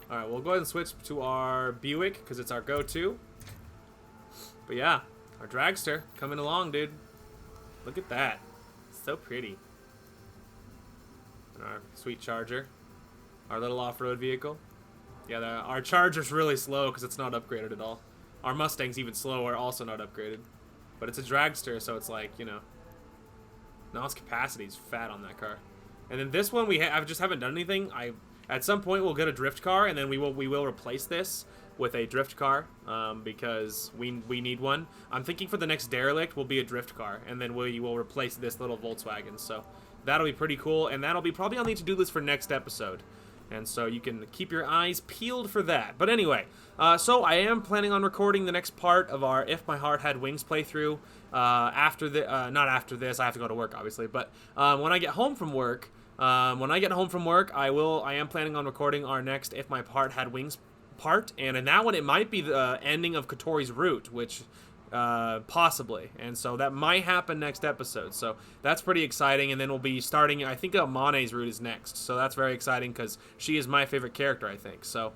All right, we'll go ahead and switch to our Buick because it's our go-to. But yeah, our dragster coming along, dude. Look at that. So pretty. And our sweet Charger. Our little off-road vehicle. Yeah, our Charger's really slow because it's not upgraded at all. Our Mustang's even slower, also not upgraded. But it's a dragster, so it's like, you know. Now its capacity is fat on that car. And then this one, I just haven't done anything. At some point, we'll get a drift car, and then we will replace this with a drift car because we need one. I'm thinking for the next Derelict will be a drift car, and then we will replace this little Volkswagen. So that'll be pretty cool, and that'll be probably on the to-do list for next episode. And so you can keep your eyes peeled for that. But anyway, so I am planning on recording the next part of our If My Heart Had Wings playthrough not after this. I have to go to work, obviously. But when I get home from work, I am planning on recording our next If My Heart Had Wings part. And in that one, it might be the ending of Kotori's route, which possibly, and so that might happen next episode, so that's pretty exciting. And then we'll be starting, I think Mane's route is next, so that's very exciting because she is my favorite character, I think. So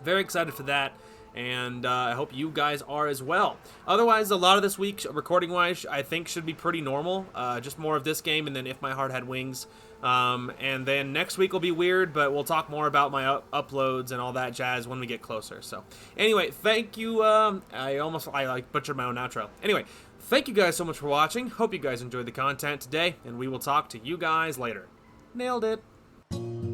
very excited for that, and I hope you guys are as well. Otherwise, a lot of this week recording wise I think should be pretty normal, just more of this game and then If My Heart Had Wings. And then next week will be weird, but we'll talk more about my uploads and all that jazz when we get closer. So anyway, thank you. I like butchered my own outro. Anyway, thank you guys so much for watching. Hope you guys enjoyed the content today, and we will talk to you guys later. Nailed it.